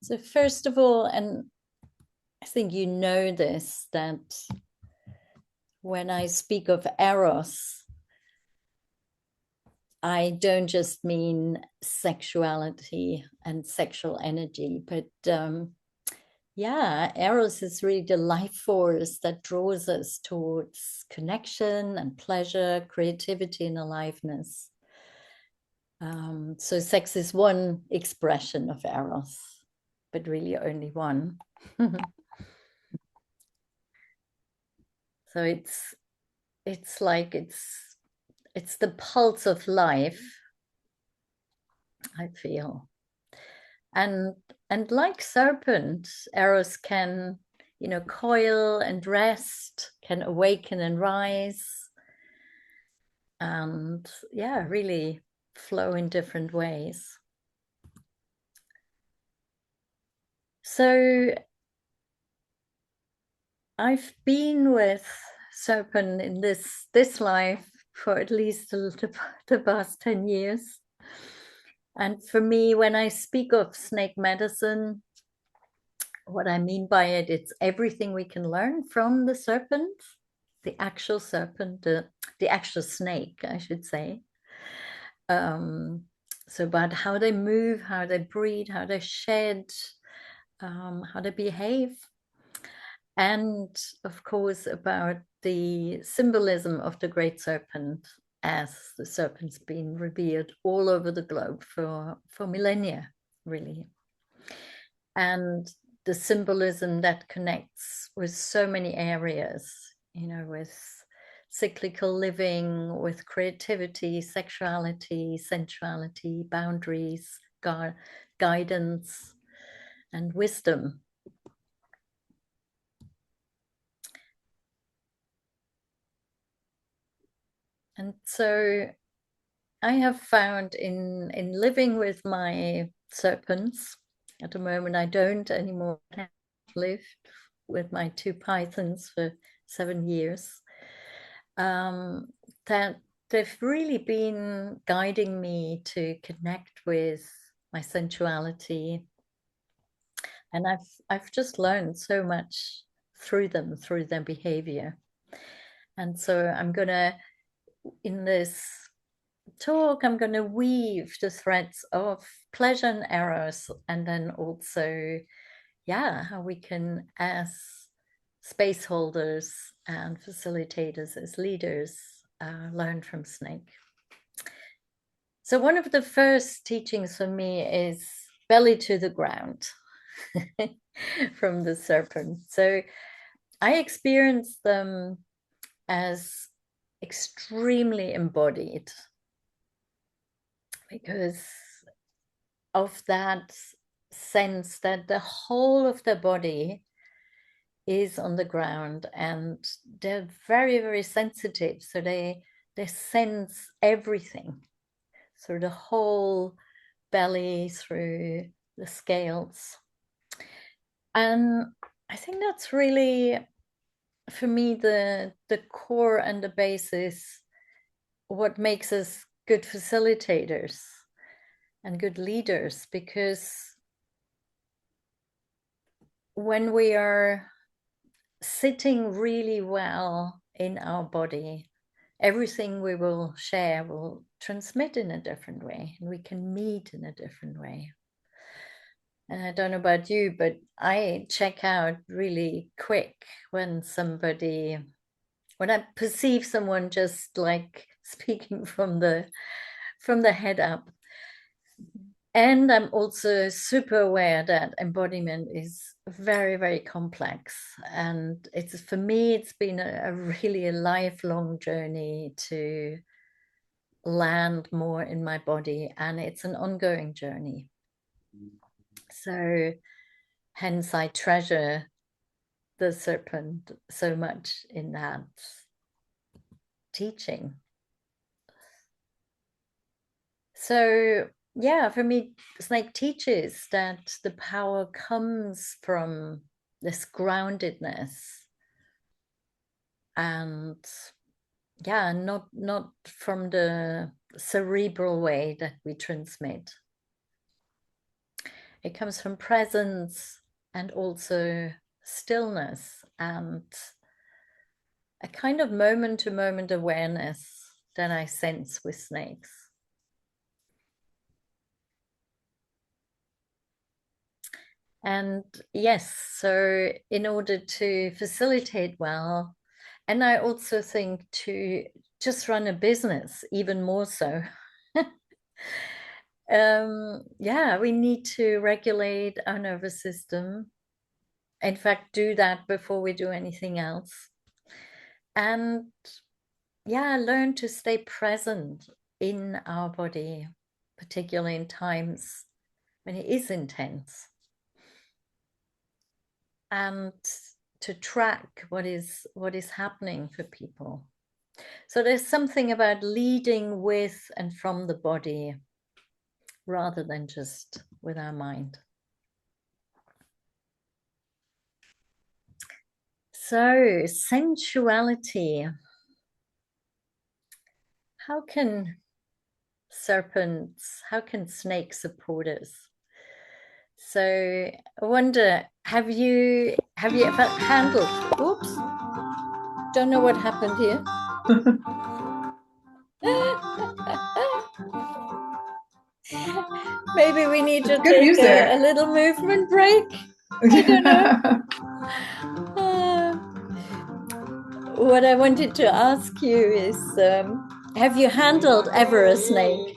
So first of all, and I think you know this, that when I speak of eros, I don't just mean sexuality and sexual energy, but yeah, eros is really the life force that draws us towards connection and pleasure, creativity, and aliveness. So sex is one expression of eros, but really only one. So it's like it's the pulse of life, I feel. And and like serpent, eros can, coil and rest, can awaken and rise, and yeah, really flow in different ways. So I've been with serpent in this life for at least the past 10 years. And for me, when I speak of snake medicine, what I mean by it, it's everything we can learn from the serpent, the actual serpent, the actual snake, I should say. Um, so about how they move, how they breed, how they shed, how they behave, and of course about the symbolism of the great serpent as the serpent's been revered all over the globe for millennia, really. And the symbolism that connects with so many areas, with cyclical living, with creativity, sexuality, sensuality, boundaries, guidance, and wisdom. And so I have found in living with my serpents, at the moment I don't anymore, have lived with my two pythons for 7 years, um, that they've really been guiding me to connect with my sensuality. And I've just learned so much through them, through their behavior. And so I'm gonna, in this talk, I'm going to weave the threads of pleasure and eros, and then also, yeah, how we can, as space holders and facilitators, as leaders, learn from Snake. So, one of the first teachings for me is belly to the ground from the serpent. So, I experience them as extremely embodied because of that sense that the whole of their body is on the ground, and they're very, very sensitive. So they sense everything through the whole belly, through the scales. And I think that's really, for me, the core and the basis, what makes us good facilitators and good leaders, because when we are sitting really well in our body, everything we will share will transmit in a different way, and we can meet in a different way. And I don't know about you, but I check out really quick when when I perceive someone just like speaking from the head up. And I'm also super aware that embodiment is very, very complex. And it's, for me, it's been really a lifelong journey to land more in my body. And it's an ongoing journey. So hence I treasure the serpent so much in that teaching. So yeah, for me, Snake teaches that the power comes from this groundedness, and yeah, not from the cerebral way that we transmit. It comes from presence and also stillness and a kind of moment to moment awareness that I sense with snakes. And yes, so in order to facilitate well, and I also think to just run a business even more so. Yeah, we need to regulate our nervous system. In fact, do that before we do anything else. And yeah, learn to stay present in our body, particularly in times when it is intense. And to track what is happening for people. So there's something about leading with and from the body rather than just with our mind. So sensuality. How can how can snakes support us? So I wonder, have you ever handled, oops, don't know what happened here. Maybe we need to Good take music. a little movement break. I don't know. Uh, what I wanted to ask you is have you handled ever a snake?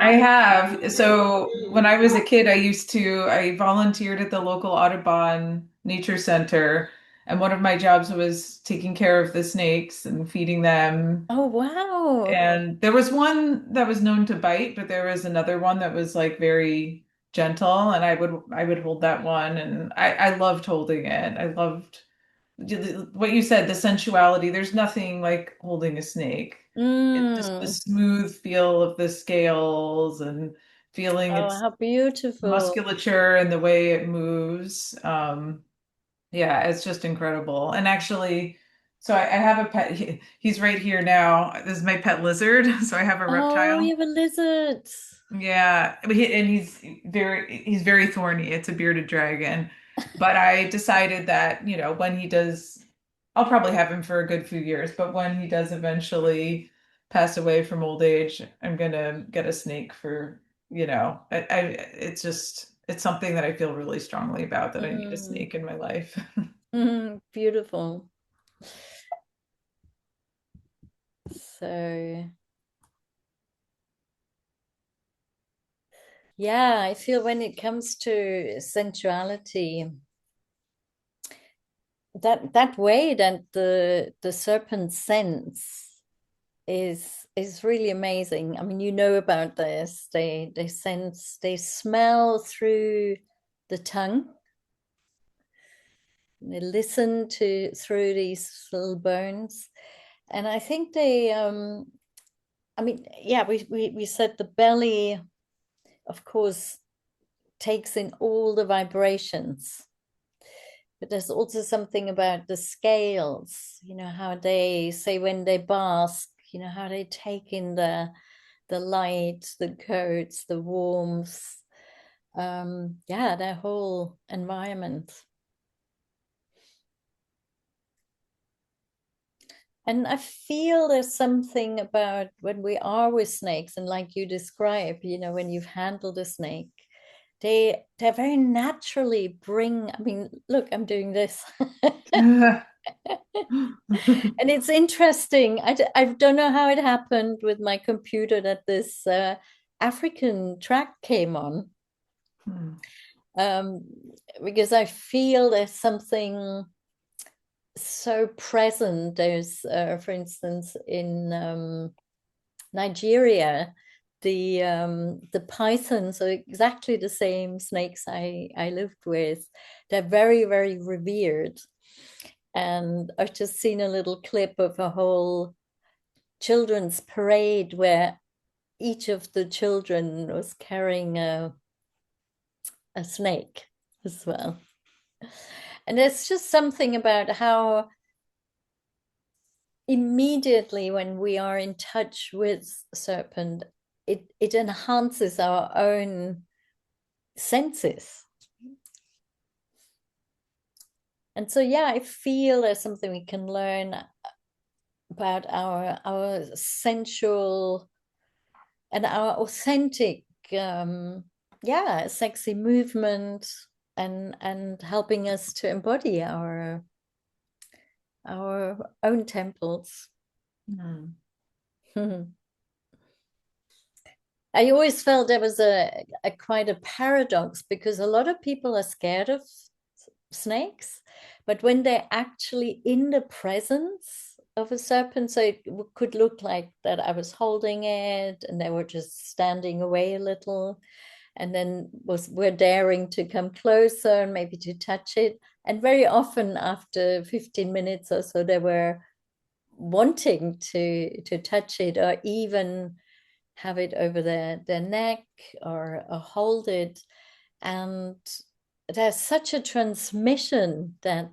I have. So when I was a kid, I volunteered at the local Audubon Nature Center, and one of my jobs was taking care of the snakes and feeding them. Oh, wow. And there was one that was known to bite, but there was another one that was like very gentle, and I would hold that one, and I loved holding it. I loved what you said, the sensuality. There's nothing like holding a snake. It's just the Mm. smooth feel of the scales and feeling Oh, its how beautiful. musculature and the way it moves. Yeah, it's just incredible. And actually, so I have a pet. He's right here now. This is my pet lizard. So I have a Oh, reptile. you have a lizard. Yeah, but and he's very thorny. It's a bearded dragon. But I decided that, when he does, I'll probably have him for a good few years, but when he does eventually pass away from old age, I'm gonna get a snake for, it's something that I feel really strongly about, that I need a Mm. snake in my life. Mm, beautiful. So, yeah, I feel when it comes to sensuality, that way that the serpent sense is really amazing. I mean, you know about this. They sense, they smell through the tongue. They listen to through these little bones. And I think I mean, yeah, we said the belly, of course, takes in all the vibrations. But there's also something about the scales, how they say when they bask, how they take in the light, the coats, the warmth, yeah, their whole environment. And I feel there's something about when we are with snakes, and like you describe, when you've handled a snake, they very naturally bring, I mean, look, I'm doing this. And it's interesting. I don't know how it happened with my computer that this African track came on, Hmm. um, because I feel there's something so present. There's, for instance, in Nigeria, the pythons are exactly the same snakes I lived with. They're very, very revered. And I've just seen a little clip of a whole children's parade where each of the children was carrying a snake as well. And there's just something about how immediately when we are in touch with serpent, it enhances our own senses. And so, yeah, I feel there's something we can learn about our sensual and our authentic, yeah, sexy movement, and helping us to embody our own temples. Hmm. I always felt there was a quite a paradox because a lot of people are scared of snakes, but when they're actually in the presence of a serpent, so it could look like that I was holding it and they were just standing away a little, and then were daring to come closer and maybe to touch it. And very often after 15 minutes or so, they were wanting to touch it or even have it over their neck or hold it. And there's such a transmission that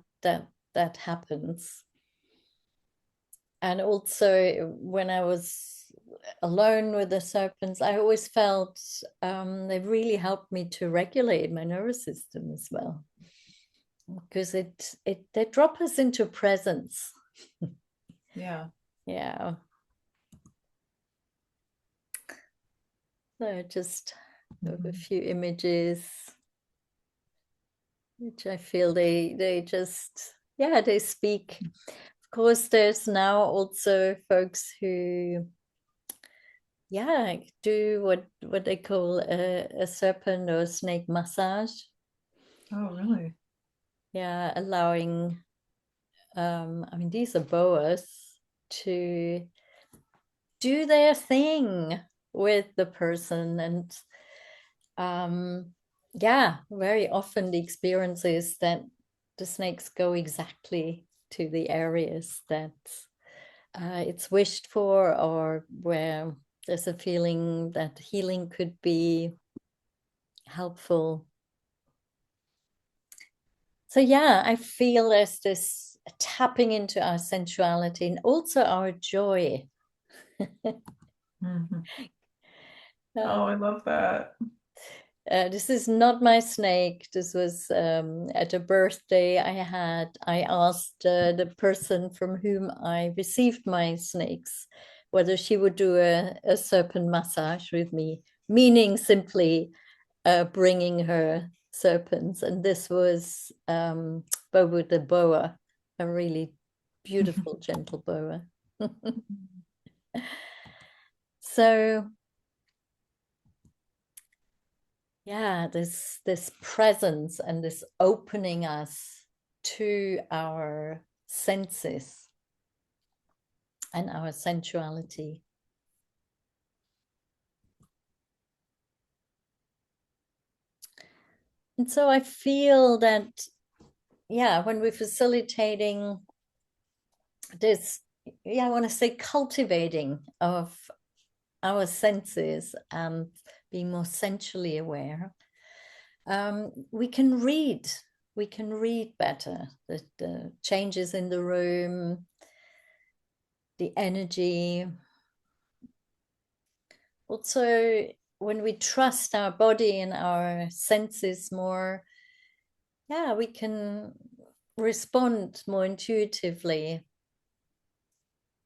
happens. And also when I was alone with the serpents, I always felt they really helped me to regulate my nervous system as well, because it they drop us into presence. Yeah. Yeah. So just have a Mhm. few images which I feel they just, yeah, they speak. Of course, there's now also folks who, yeah, do what they call a serpent or snake massage. Oh, really? Yeah, allowing, I mean, these are boas to do their thing with the person. And yeah, very often the experience is that the snakes go exactly to the areas that it's wished for, or where there's a feeling that healing could be helpful. So, yeah, I feel there's this tapping into our sensuality and also our joy. Mhm. Uh, Oh, I love that. this is not my snake. This was at a birthday I had. I asked the person from whom I received my snakes whether she would do a serpent massage with me, meaning simply bringing her serpents. And this was Bobo the boa, a really beautiful, gentle boa. So, yeah, this presence and this opening us to our senses and our sensuality. And so I feel that, yeah, when we're facilitating this, yeah, I want to say cultivating of our senses and being more sensually aware, we can read. We can read better the changes in the room, the energy. Also, when we trust our body and our senses more, yeah, we can respond more intuitively.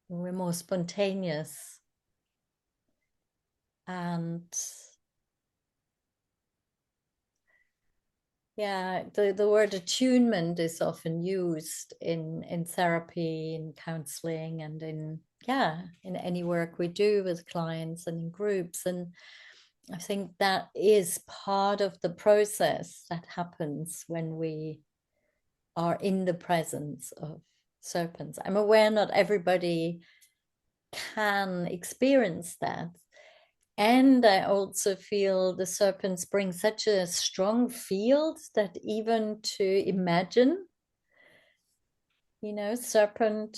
We're more spontaneous. And yeah, the word attunement is often used in therapy, in counseling, and in, yeah, in any work we do with clients and in groups. And I think that is part of the process that happens when we are in the presence of serpents. I'm aware not everybody can experience that. And I also feel the serpents bring such a strong field that even to imagine, serpent,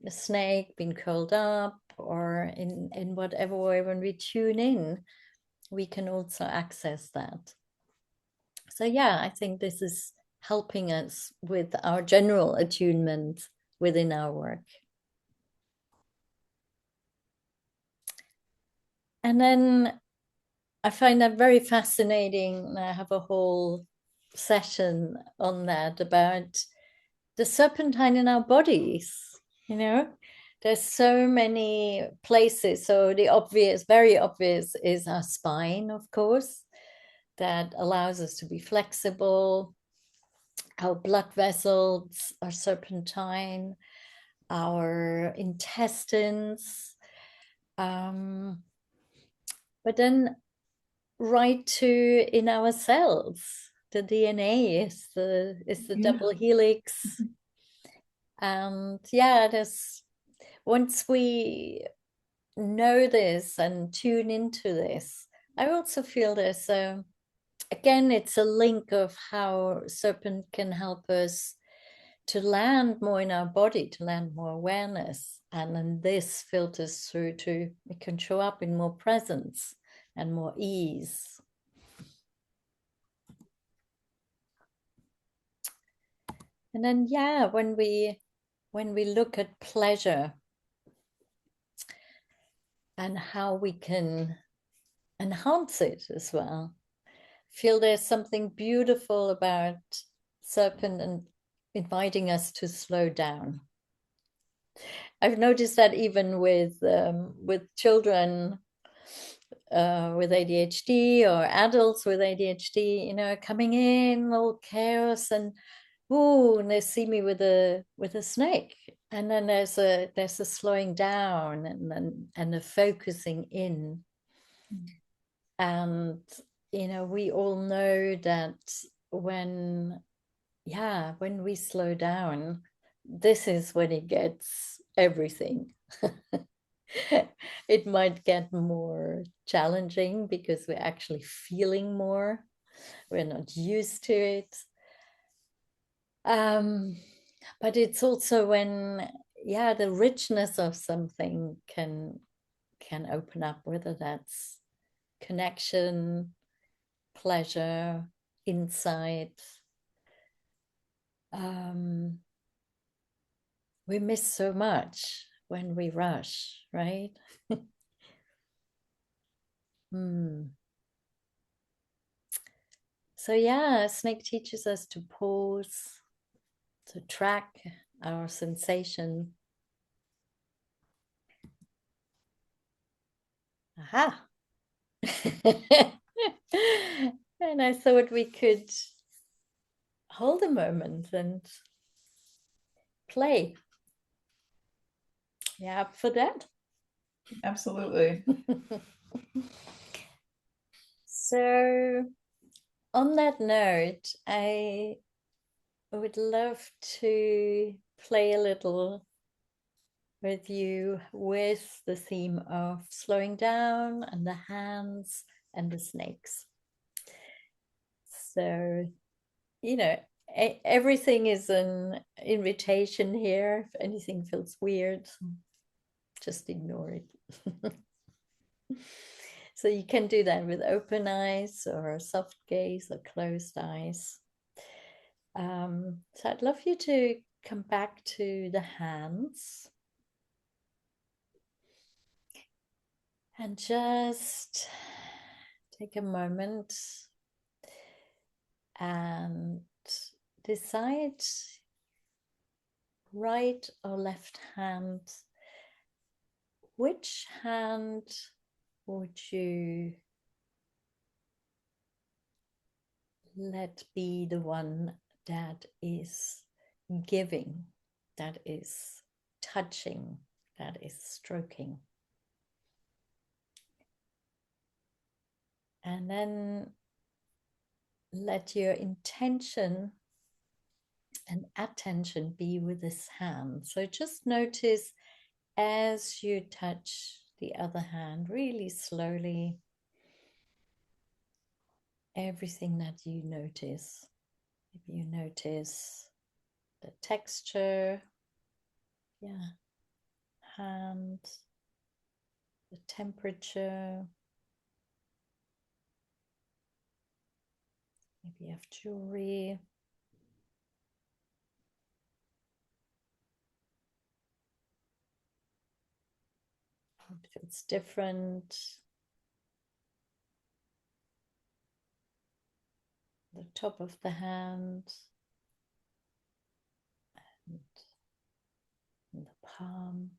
a snake being curled up, or in whatever way, when we tune in, we can also access that. So, yeah, I think this is helping us with our general attunement within our work. And then I find that very fascinating. And I have a whole session on that about the serpentine in our bodies, you know? There's so many places. So the obvious, very obvious is our spine, of course, that allows us to be flexible. Our blood vessels are serpentine, our intestines. Um, but then right to in our cells. The DNA is the double Yeah. helix. And yeah, there's once we know this and tune into this, I also feel there's again, it's a link of how serpent can help us to land more in our body, to land more awareness. And then this filters through to it can show up in more presence and more ease. And then yeah, when we look at pleasure and how we can enhance it as well, feel there's something beautiful about serpent and inviting us to slow down. I've noticed that even with children with ADHD or adults with ADHD, coming in all chaos and ooh, and they see me with a snake, and then there's a slowing down and a focusing in, and we all know that when when we slow down, this is when it gets everything. It might get more challenging because we're actually feeling more. We're not used to it. Um, but it's also when, yeah, the richness of something can open up, whether that's connection, pleasure, insight. Um, we miss so much when we rush, right? Hmm. So yeah, snake teaches us to pause, to track our sensation. Aha. And I thought we could hold a moment and play. Yeah, up for that. Absolutely. So, on that note, I would love to play a little with you with the theme of slowing down and the hands and the snakes. So, you know, everything is an invitation here. If anything feels weird, just ignore it. So you can do that with open eyes or soft gaze or closed eyes. So I'd love you to come back to the hands and just take a moment and decide right or left hand. Which hand would you let be the one that is giving, that is touching, that is stroking? And then let your intention and attention be with this hand. So just notice as you touch the other hand, really slowly, everything that you notice. If you notice the texture, yeah, hand, the temperature, maybe you have jewelry. It feels different. the top of the hand and the palm.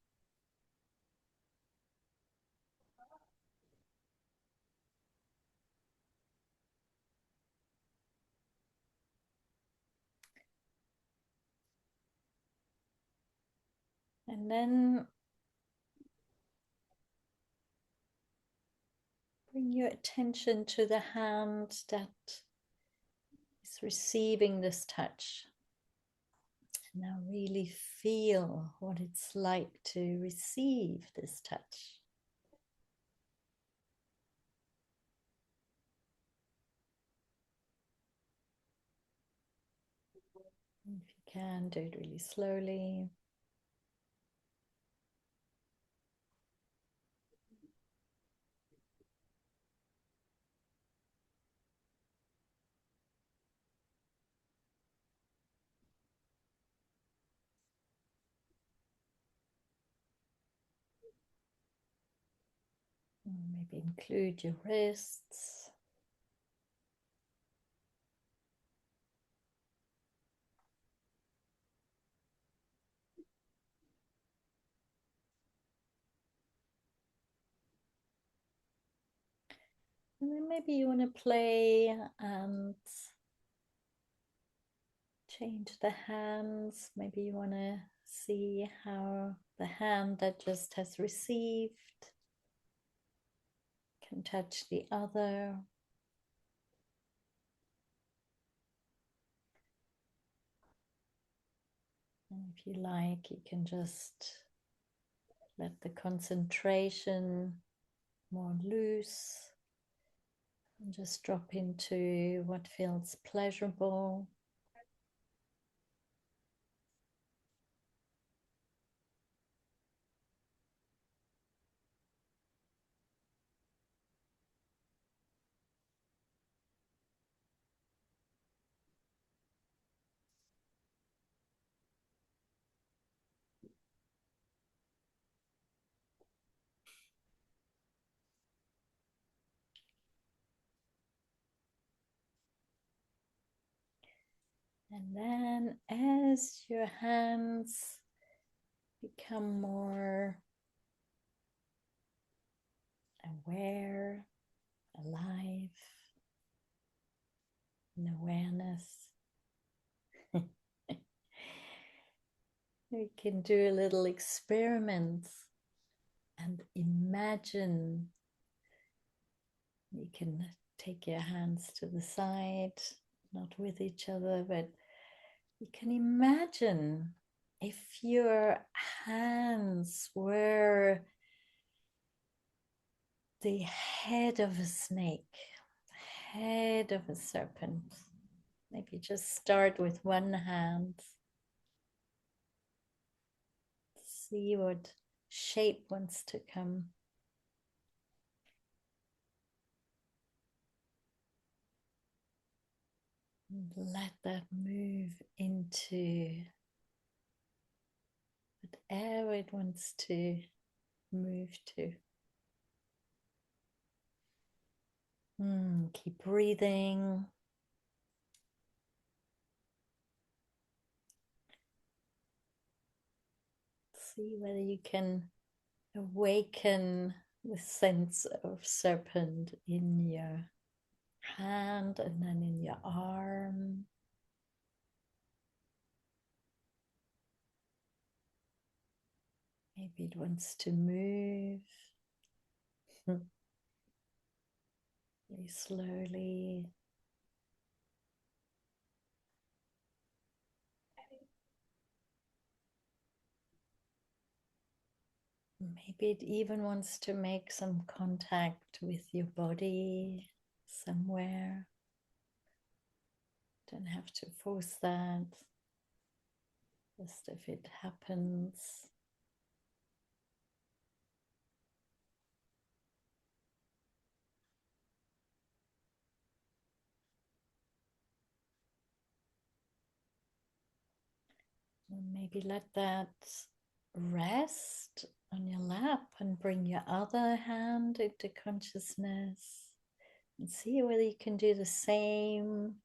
And then bring your attention to the hand that is receiving this touch. Now really feel what it's like to receive this touch. If you can, do it really slowly. Maybe include your wrists. And then maybe you want to play and change the hands. Maybe you want to see how the hand that just has received can touch the other. And if you like, you can just let the concentration more loose and just drop into what feels pleasurable. And then as your hands become more aware, alive, in awareness, you can do a little experiment and imagine. You can take your hands to the side, not with each other, but you can imagine if your hands were the head of a snake, the head of a serpent. Maybe just start with one hand. See what shape wants to come. And let that move into whatever it wants to move to. Keep breathing. See whether you can awaken the sense of serpent in your hand and then in your arm. Maybe it wants to move very slowly. Maybe it even wants to make some contact with your body somewhere. Don't have to force that. Just if it happens. And maybe let that rest on your lap and bring your other hand into consciousness and see whether you can do the same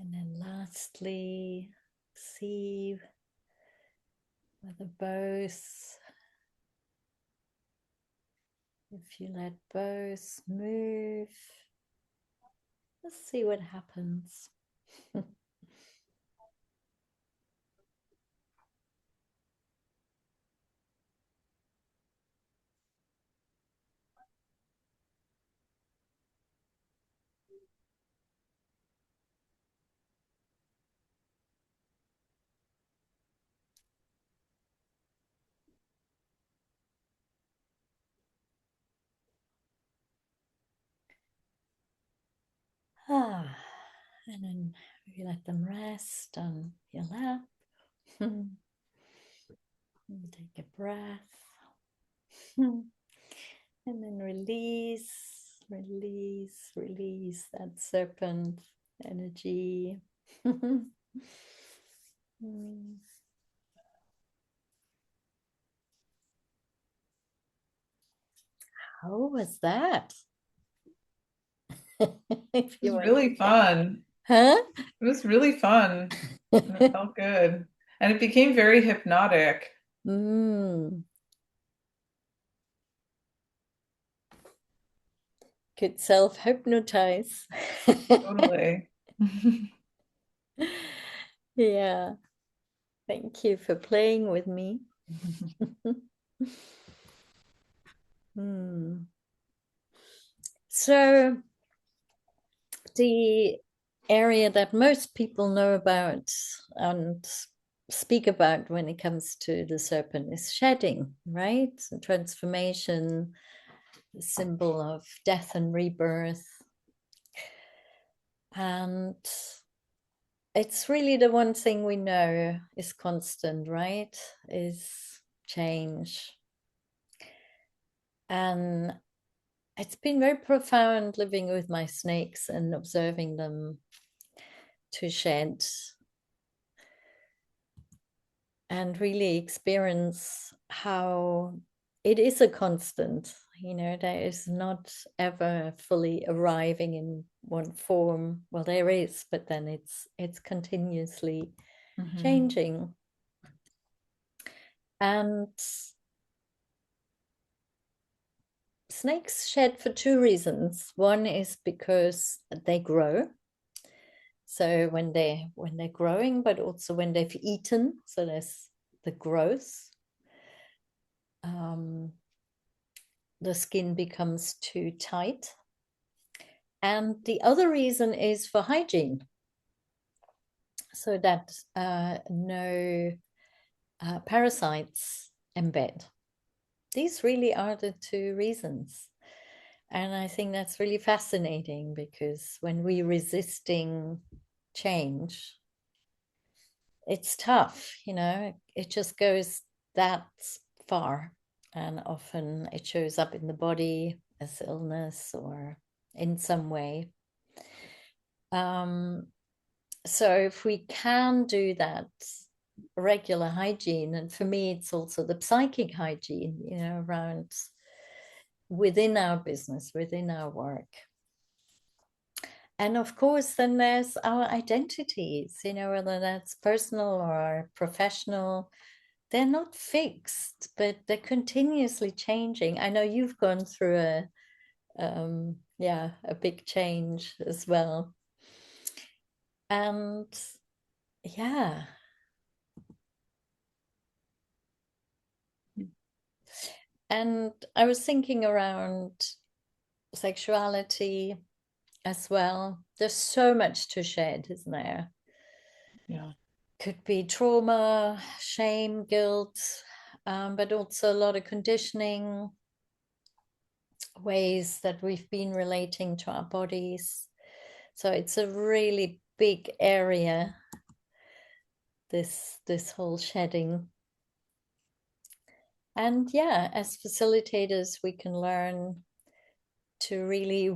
And then lastly, see whether both, if you let both move, let's see what happens. Ah, and then you let them rest on your lap. Take a breath. And then release, release, release that serpent energy. How was that? If It you was want to really share. fun. Huh? It was really fun. And it felt good. And it became very hypnotic. Mm, could self hypnotize. Totally. Yeah. Thank you for playing with me. Hmm. So, the area that most people know about and speak about when it comes to the serpent is shedding, right? The transformation, the symbol of death and rebirth. And it's really the one thing we know is constant, right? Is change. And it's been very profound living with my snakes and observing them to shed and really experience how it is a constant. There is not ever fully arriving in one form. Well, there is, but then it's continuously Mhm. changing. And snakes shed for two reasons. One is because they grow. So when they're growing, but also when they've eaten, so there's the growth. Um, the skin becomes too tight. And the other reason is for hygiene, so that no parasites embed. These really are the two reasons. And I think that's really fascinating because when we're resisting change, it's tough, it just goes that far. And often it shows up in the body as illness or in some way. Um, so if we can do that regular hygiene, and for me, it's also the psychic hygiene, around within our business, within our work. And of course, then there's our identities, whether that's personal or professional. They're not fixed, but they're continuously changing. I know you've gone through a big change as well. And yeah. And I was thinking around sexuality as well. There's so much to shed, isn't there? Yeah. Could be trauma, shame, guilt, but also a lot of conditioning, ways that we've been relating to our bodies. So it's a really big area, this whole shedding. And yeah, as facilitators, we can learn to really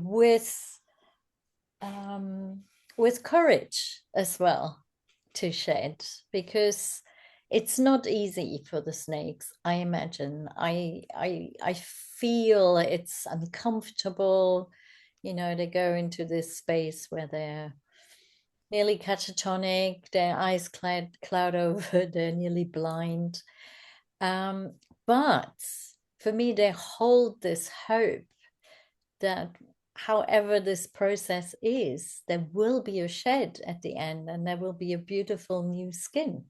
um, with courage as well to shed, because it's not easy for the snakes. I imagine. I feel it's uncomfortable. They go into this space where they're nearly catatonic, their eyes cloud over, they're nearly blind. Um, but for me, they hold this hope that however this process is, there will be a shed at the end and there will be a beautiful new skin.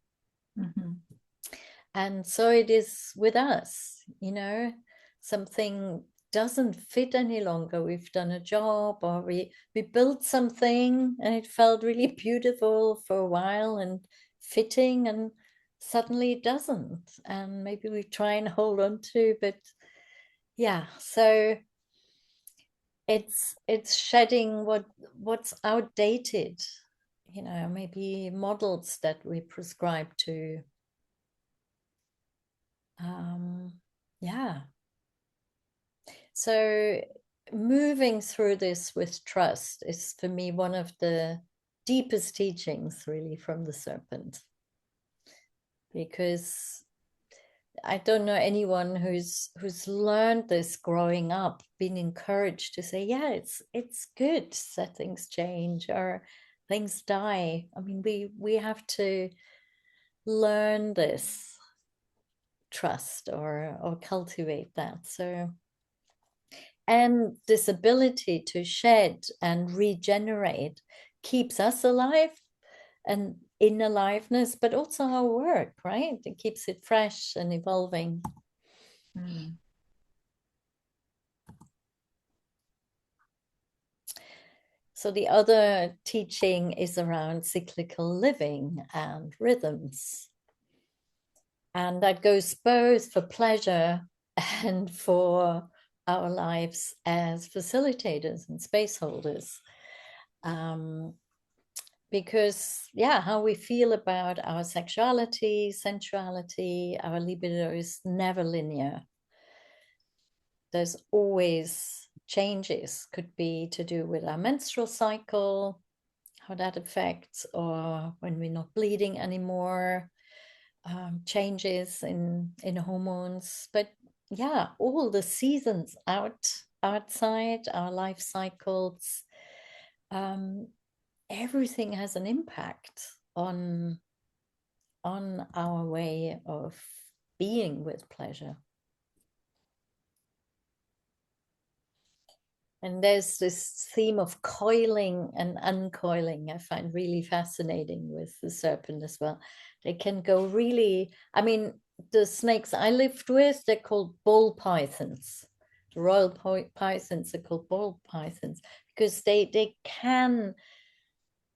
Mhm. And so it is with us, something doesn't fit any longer. We've done a job or we built something and it felt really beautiful for a while and fitting and suddenly it doesn't. And maybe we try and hold on to, but yeah, so it's shedding what's outdated, maybe models that we prescribe to. Um, yeah. So moving through this with trust is for me one of the deepest teachings really from the serpent, because I don't know anyone who's learned this growing up, been encouraged to say, yeah, it's good that things change or things die. I mean, we have to learn this trust or cultivate that. So and this ability to shed and regenerate keeps us alive and in aliveness, but also our work, right? It keeps it fresh and evolving. Mm. So the other teaching is around cyclical living and rhythms. And that goes both for pleasure and for our lives as facilitators and space holders. Um, because, yeah, how we feel about our sexuality, sensuality, our libido is never linear. There's always changes, could be to do with our menstrual cycle, how that affects, or when we're not bleeding anymore, changes in hormones. But yeah, all the seasons outside our life cycles, um, everything has an impact on our way of being with pleasure. And there's this theme of coiling and uncoiling I find really fascinating with the serpent as well. They can go really, I mean, the snakes I lived with, they're called ball pythons. The royal pythons are called ball pythons because they can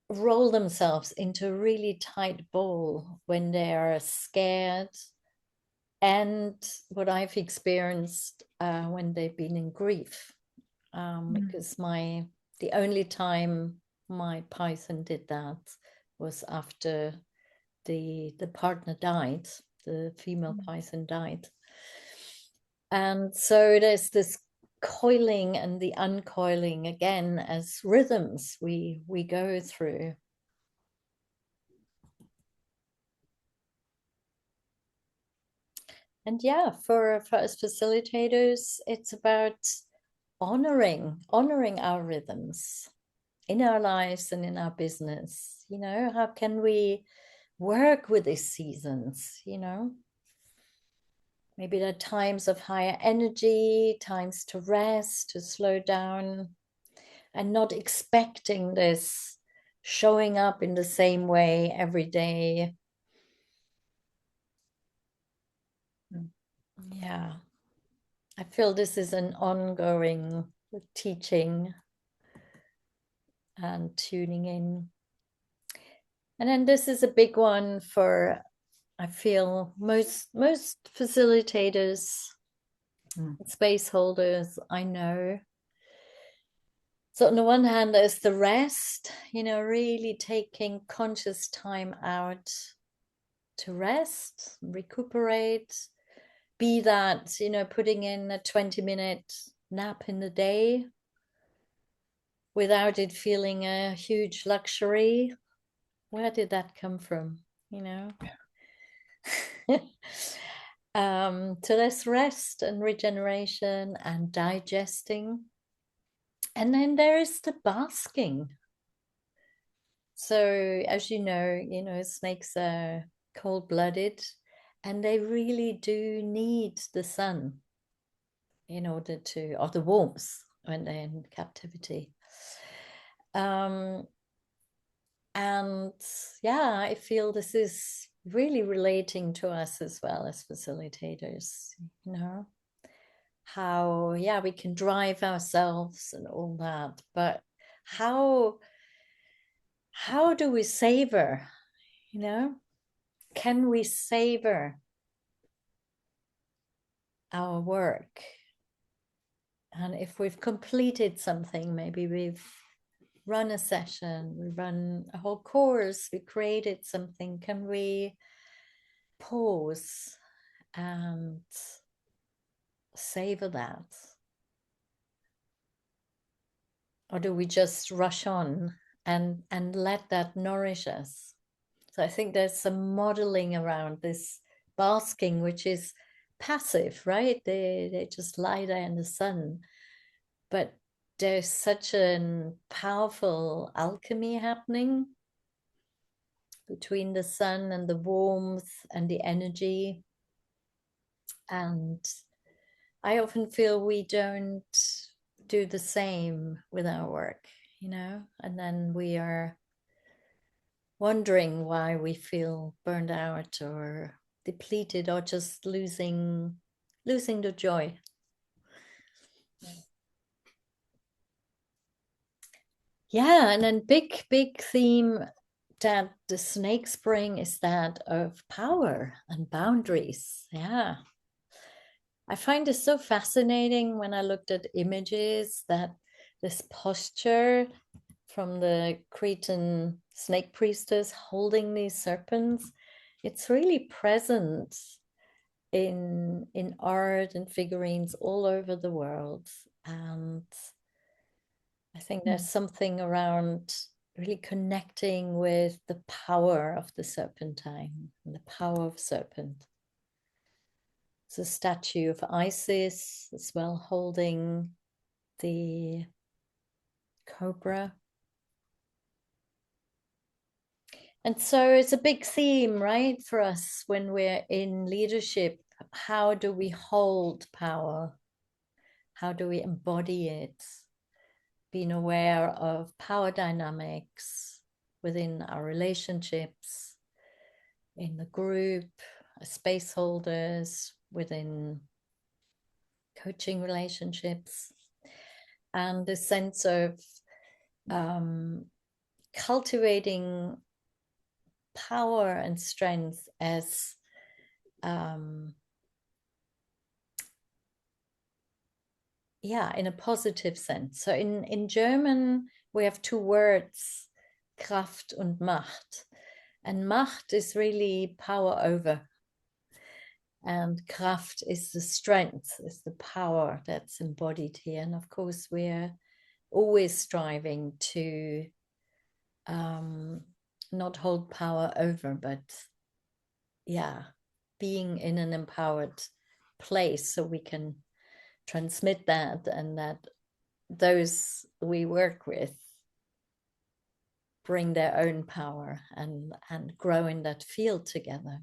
roll themselves into a really tight ball when they are scared. And what I've experienced when they've been in grief, Mm. because the only time my python did that was after the partner died, the female Mm. python died, and so there's this coiling and the uncoiling again as rhythms we go through. And yeah, for us facilitators, it's about honoring our rhythms in our lives and in our business. How can we work with these seasons? Maybe there are times of higher energy, times to rest, to slow down, and not expecting this showing up in the same way every day. Mm. Yeah, I feel this is an ongoing teaching and tuning in. And then this is a big one for, I feel, most facilitators, Mm. space holders I know. So on the one hand, there's the rest, really taking conscious time out to rest, recuperate, be that, putting in a 20-minute nap in the day without it feeling a huge luxury. Where did that come from? You know? So there's rest and regeneration and digesting. And then there is the basking. So, as you know, snakes are cold-blooded and they really do need the sun in order to, or the warmth when they're in captivity. Um, and yeah, I feel this is really relating to us as well as facilitators, you know, how, yeah, we can drive ourselves and all that, but how how do we savor, you know? Can we savor our work? And if we've completed something, maybe we've run a session, we run a whole course, we created something, can we pause and savor that? Or do we just rush on and let that nourish us? So I think there's some modeling around this basking, which is passive, right? They just lie there in the sun. But there's such a powerful alchemy happening between the sun and the warmth and the energy. And I often feel we don't do the same with our work, you know, and then we are wondering why we feel burned out or depleted or just losing the joy. Yeah, and then big theme that the snakes bring is that of power and boundaries. Yeah. I find this so fascinating when I looked at images that this posture from the Cretan snake priestess holding these serpents, it's really present in art and figurines all over the world. And I think there's something around really connecting with the power of the serpentine and the power of serpent. It's a statue of Isis as well, holding the cobra. And so it's a big theme, right, for us when we're in leadership. How do we hold power? How do we embody it? Being aware of power dynamics within our relationships, in the group, as space holders, within coaching relationships, and the sense of um, cultivating power and strength as um, yeah, in a positive sense. So in German, we have two words, Kraft und Macht. And Macht is really power over. And Kraft is the strength, is the power that's embodied here. And of course, we're always striving to um, not hold power over, but yeah, being in an empowered place so we can transmit that and that those we work with bring their own power and grow in that field together.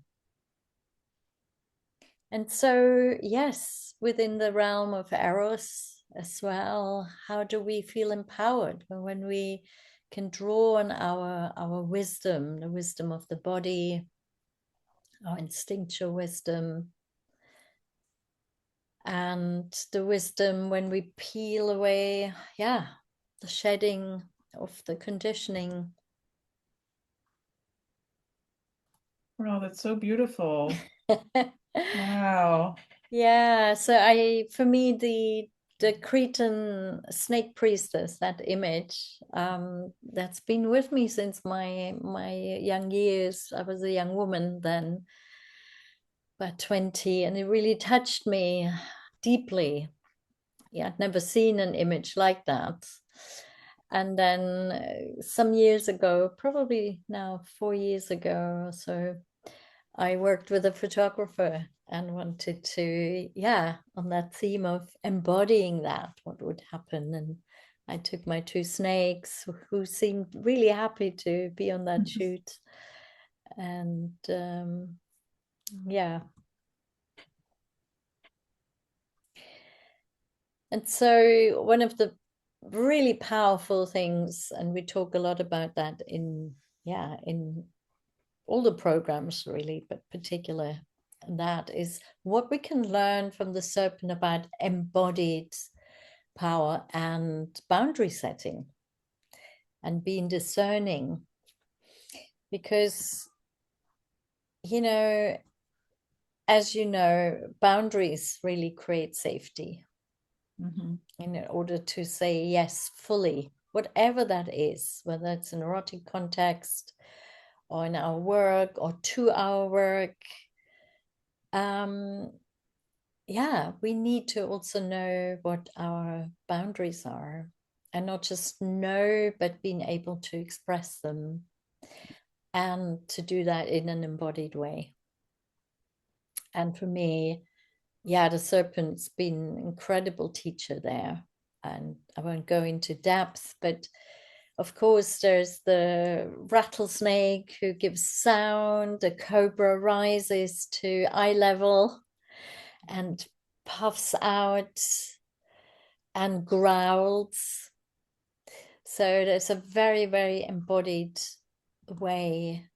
And so, yes, within the realm of Eros as well, how do we feel empowered when we can draw on our wisdom, the wisdom of the body, our instinctual wisdom, and the wisdom when we peel away, yeah, the shedding of the conditioning. Wow, that's so beautiful. Wow. Yeah, so for me, the Cretan snake priestess, that image, that's been with me since my young years. I was a young woman then, about 20, and it really touched me deeply. Yeah, I'd never seen an image like that. And then some years ago, probably now 4 years ago or so, I worked with a photographer and wanted to, yeah, on that theme of embodying that, what would happen. And I took my two snakes who seemed really happy to be on that shoot. And yeah. And so one of the really powerful things, and we talk a lot about that in, yeah, in all the programs really, but particular that is what we can learn from the serpent about embodied power and boundary setting and being discerning. Because, you know, as you know, boundaries really create safety Mhm. in order to say yes fully, whatever that is, whether it's an erotic context or in our work or to our work. Um, yeah, we need to also know what our boundaries are, and not just know, but being able to express them and to do that in an embodied way. And for me, yeah, the serpent's been an incredible teacher there. And I won't go into depth, but of course, there's the rattlesnake who gives sound, the cobra rises to eye level and puffs out and growls. So there's a very, very embodied way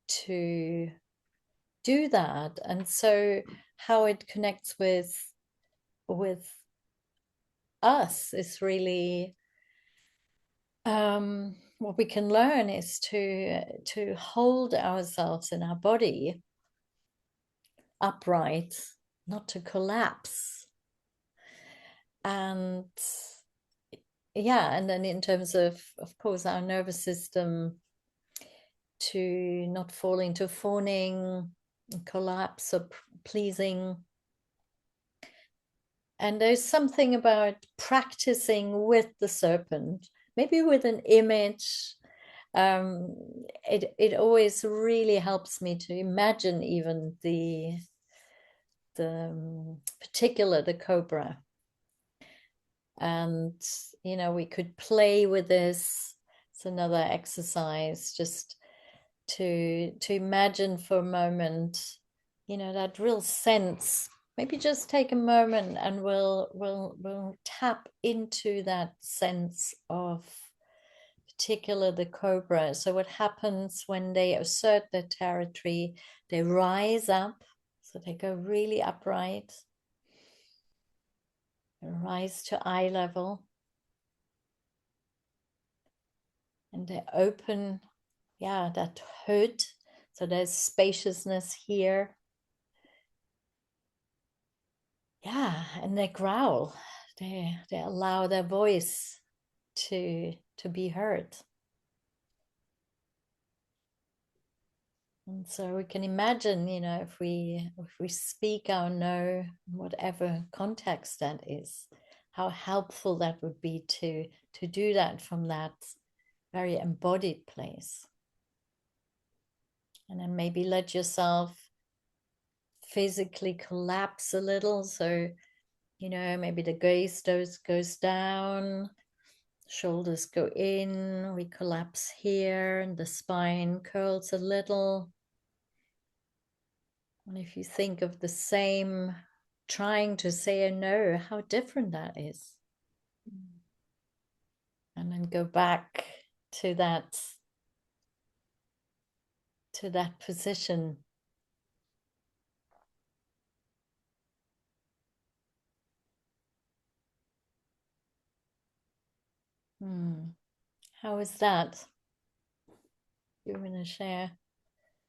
to do that. And so how it connects with us is really what we can learn is to hold ourselves in our body upright, not to collapse. And yeah, and then in terms of course, our nervous system, to not fall into fawning, collapse, or pleasing. And there's something about practicing with the serpent, maybe with an image. Um, it always really helps me to imagine even the particular the cobra, and we could play with this. It's another exercise, just to imagine for a moment, that real sense. Maybe just take a moment and we'll tap into that sense of particular the cobra. So what happens when they assert their territory? They rise up, so they go really upright and rise to eye level, and they open, yeah, that hood. So there's spaciousness here. Yeah, and they growl. They allow their voice to be heard. And so we can imagine, if we speak our no, whatever context that is, how helpful that would be to do that from that very embodied place. And then maybe let yourself physically collapse a little. So, maybe the gaze goes down, shoulders go in, we collapse here, and the spine curls a little. And if you think of the same, trying to say a no, how different that is. And then go back to that position. How is that? You're going to share.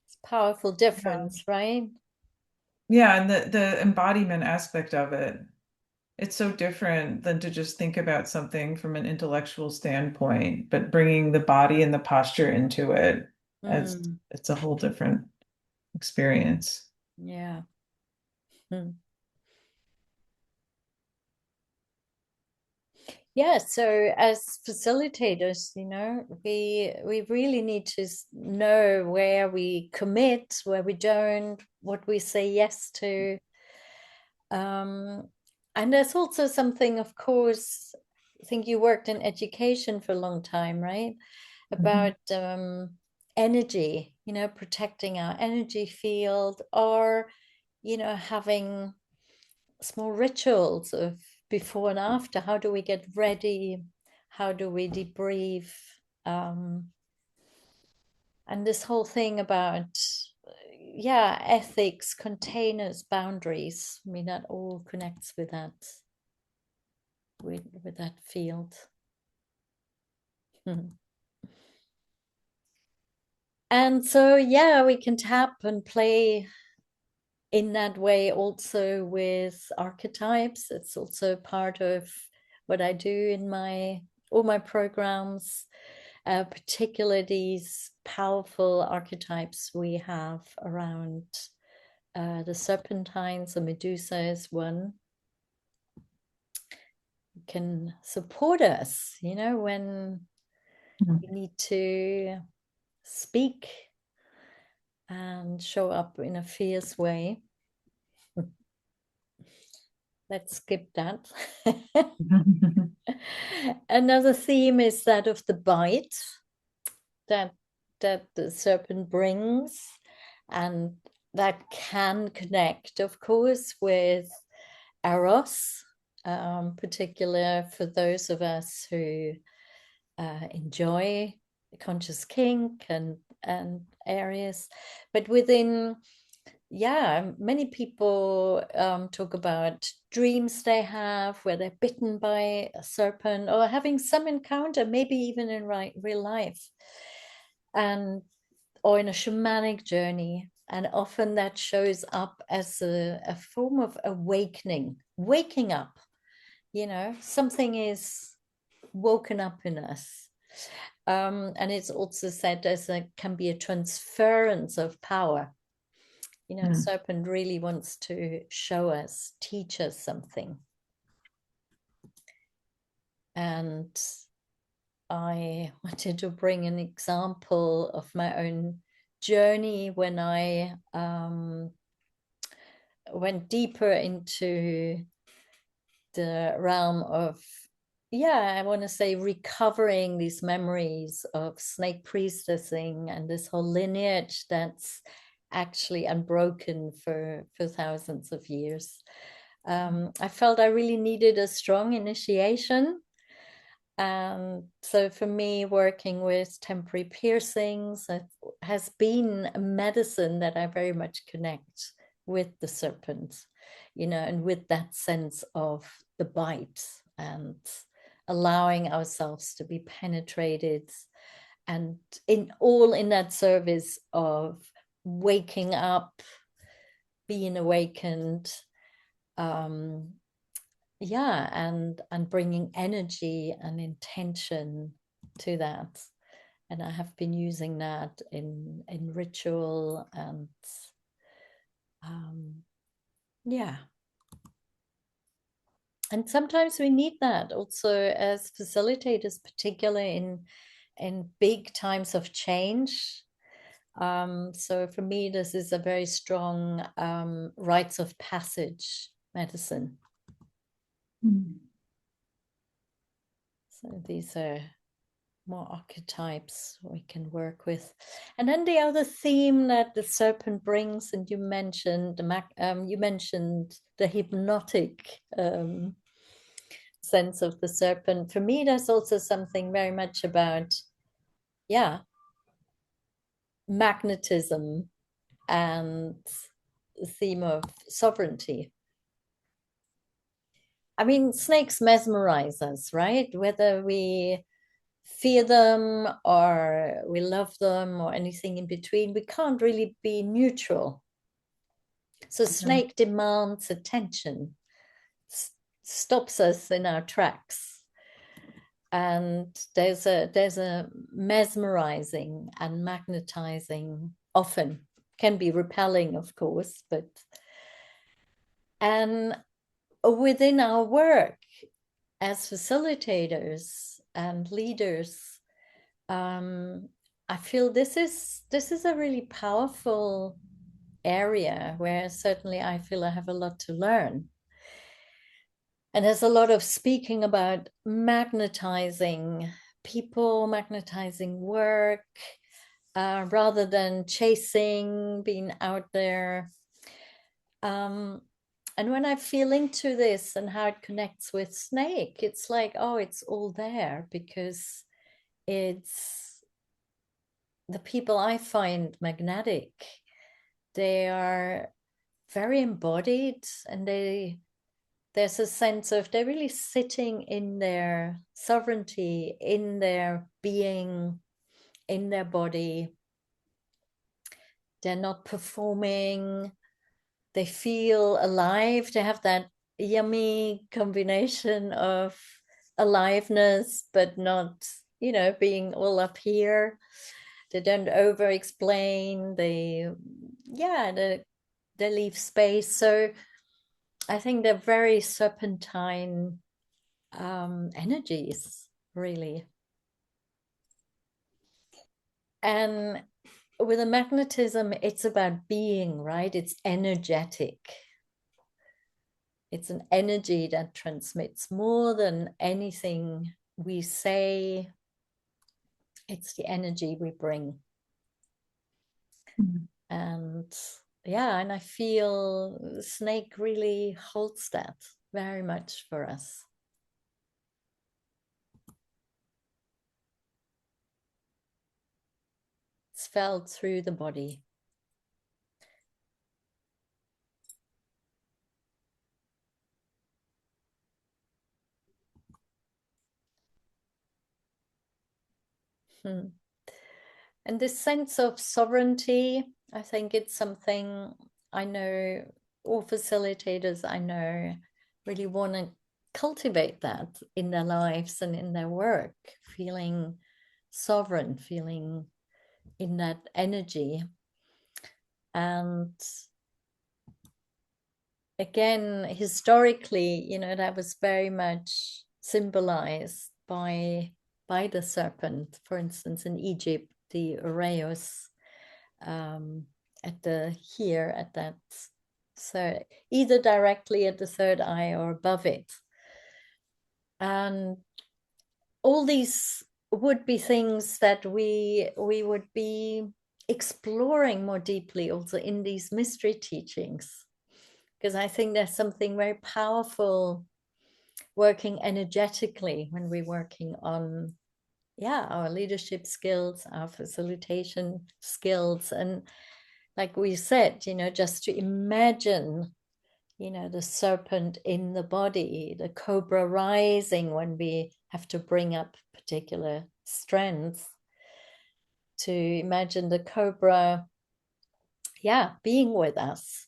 It's a powerful Yeah. difference, right? Yeah, and the embodiment aspect of it, it's so different than to just think about something from an intellectual standpoint, but bringing the body and the posture into it as Mm, it's a whole different experience. yeah. Mm. Yeah, so as facilitators, we really need to know where we commit, where we don't, what we say yes to. And there's also something, of course, think you worked in education for a long time, right? Mhm. About energy, protecting our energy field, or having small rituals of before and after. How do we get ready? How do we debrief? Um, and this whole thing about, yeah, ethics, containers, boundaries. I mean, that all connects with that, with that field. And so, yeah, we can tap and play in that way also with archetypes. It's also part of what I do in my all my programs, particularly these powerful archetypes we have around the serpentines. The Medusa is one, can support us, when we Mhm. need to speak and show up in a fierce way. Let's skip that. Another theme is that of the bite that the serpent brings, and that can connect, of course, with eros, particular for those of us who enjoy conscious kink and areas, but within, yeah, many people talk about dreams they have where they're bitten by a serpent or having some encounter, maybe even in real life, and or in a shamanic journey. And often that shows up as a form of awakening, waking up, something is woken up in us. And it's also said as a can be a transference of power. Mm. Serpent really wants to show us, teach us something. And I wanted to bring an example of my own journey when I went deeper into the realm of, yeah, I want to say recovering these memories of snake priestessing and this whole lineage that's actually unbroken for thousands of years. I felt I really needed a strong initiation. And so for me, working with temporary piercings has been a medicine that I very much connect with the serpent, and with that sense of the bite and allowing ourselves to be penetrated, and in that service of waking up, being awakened, um, yeah, and bringing energy and intention to that. And I have been using that in ritual, and um, yeah, and sometimes we need that also as facilitators, particularly in big times of change. So for me, this is a very strong rites of passage medicine. Mm. So these are more archetypes we can work with. And then the other theme that the serpent brings, and you mentioned the hypnotic sense of the serpent. For me, there's also something very much about, yeah, magnetism and the theme of sovereignty. I mean, snakes mesmerize us, right? Whether we fear them or we love them or anything in between, we can't really be neutral. So Mm. snake demands attention, stops us in our tracks. And there's a mesmerizing and magnetizing, often can be repelling, of course, but and within our work as facilitators and leaders, um, I feel this is a really powerful area where certainly I feel I have a lot to learn. And there's a lot of speaking about magnetizing people, magnetizing work, rather than chasing, being out there. Um, and when I feel into this and how it connects with Snake, it's like, oh, it's all there because it's the people I find magnetic. They are very embodied and there's a sense of they're really sitting in their sovereignty, in their being, in their body. They're not performing. They feel alive. They have that yummy combination of aliveness, but not, being all up here. They don't over explain. Yeah, they leave space. So I think they're very serpentine energies, really. And with a magnetism, it's about being, right? It's energetic. It's an energy that transmits more than anything we say. It's the energy we bring. Mhm. And yeah, and I feel Snake really holds that very much for us. It's felt through the body. Hmm. And this sense of sovereignty, I think it's something I know all facilitators I know really want to cultivate that in their lives and in their work, feeling sovereign, feeling in that energy. And again, historically, that was very much symbolized by the serpent. For instance, in Egypt, the Ureus, um, at the here at that, so either directly at the third eye or above it. And all these would be things that we would be exploring more deeply also in these mystery teachings, because I think there's something very powerful working energetically when we're working on, yeah, our leadership skills, our facilitation skills. And like we said, just to imagine, the serpent in the body, the cobra rising when we have to bring up particular strengths, to imagine the cobra, yeah, being with us.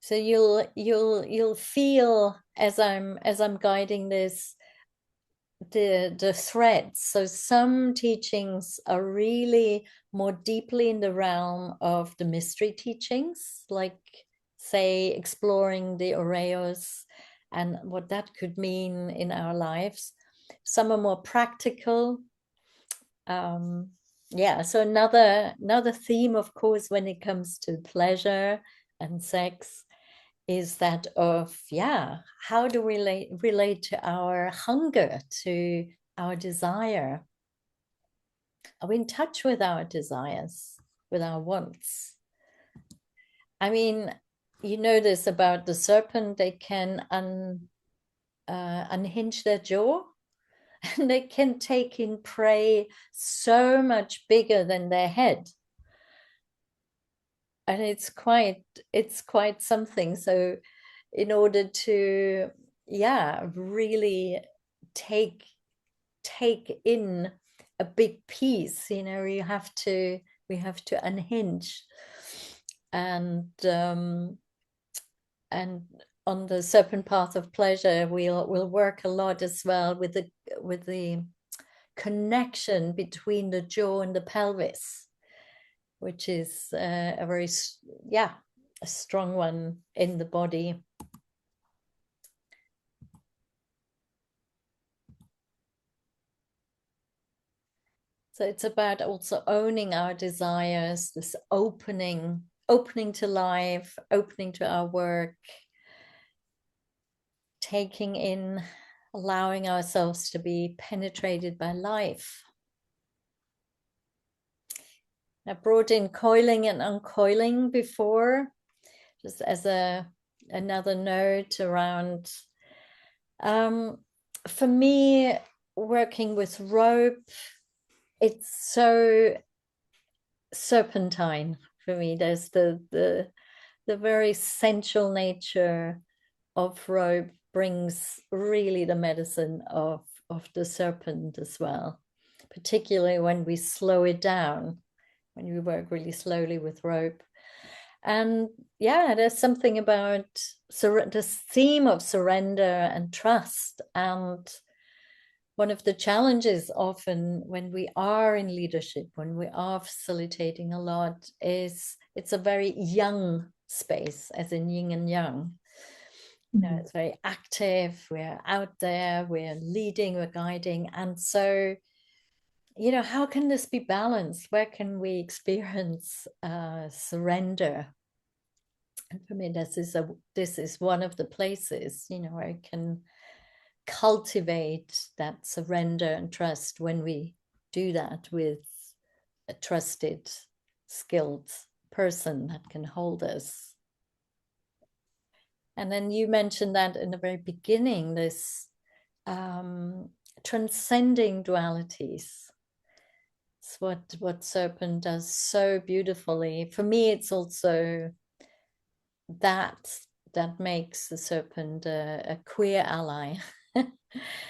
So you'll feel as I'm guiding this, the threads. So some teachings are really more deeply in the realm of the mystery teachings, like say exploring the Oreos and what that could mean in our lives. Some are more practical. Um, yeah, so another theme, of course, when it comes to pleasure and sex is that of, yeah, how do we relate to our hunger, to our desire? Are we in touch with our desires, with our wants? I mean, you know this about the serpent, they can unhinge their jaw and they can take in prey so much bigger than their head. And it's quite something. So in order to, yeah, really take take in a big piece, you have to we have to unhinge. And um and on the serpent path of pleasure, we'll work a lot as well with the connection between the jaw and the pelvis, which is a very, yeah, a strong one in the body. So it's about also owning our desires, this opening to life, opening to our work, taking in, allowing ourselves to be penetrated by life. I brought in coiling and uncoiling before, just as another note around. For me, working with rope, it's so serpentine for me. There's the very sensual nature of rope brings really the medicine of the serpent as well, particularly when we slow it down, when we work really slowly with rope. And yeah, there's something about this theme of surrender and trust. And one of the challenges often when we are in leadership, when we are facilitating a lot, is it's a very young space, as in yin and yang. Mhm. It's very active, we're out there, we're leading, we're guiding. And so, how can this be balanced? Where can we experience surrender? And for me, this is one of the places, where I can cultivate that surrender and trust when we do that with a trusted, skilled person that can hold us. And then you mentioned that in the very beginning, this transcending dualities. It's what Serpent does so beautifully. For me, it's also that that makes the Serpent a queer ally.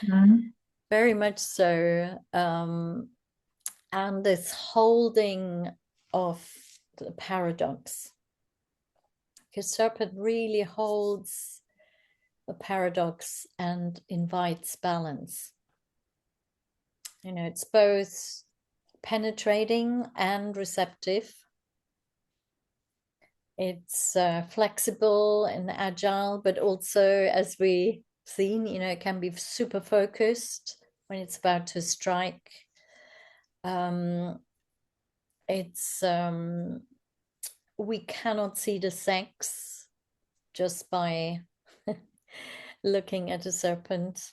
Mhm. Very much so. And this holding of the paradox, because Serpent really holds the paradox and invites balance. It's both penetrating and receptive. It's flexible and agile, but also, as we seen, it can be super focused when it's about to strike. Um, it's we cannot see the sex just by looking at a serpent.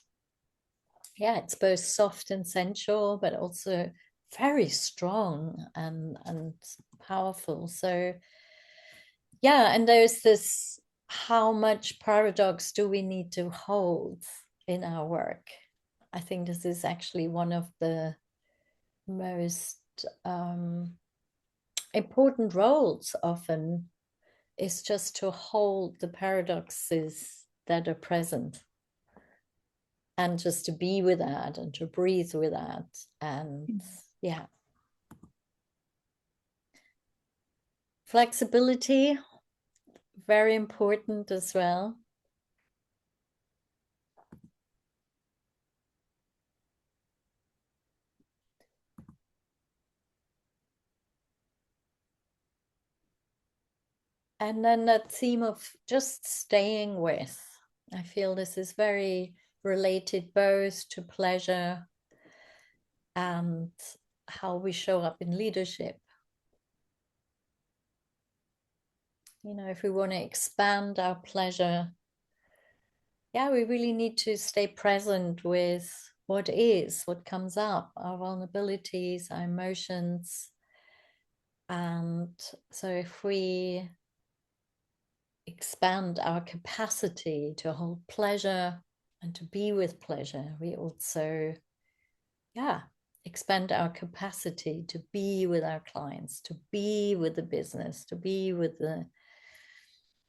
Yeah, it's both soft and sensual, but also very strong and powerful. So yeah, and there's this, how much paradox do we need to hold in our work? I think this is actually one of the most important roles often, is just to hold the paradoxes that are present and just to be with that and to breathe with that. And yeah, flexibility, very important as well. And then that theme of just staying with, I feel this is very related both to pleasure and how we show up in leadership. If we want to expand our pleasure, yeah, we really need to stay present with what is, what comes up, our vulnerabilities, our emotions. And so if we expand our capacity to hold pleasure and to be with pleasure, we also, yeah, expand our capacity to be with our clients, to be with the business, to be with the,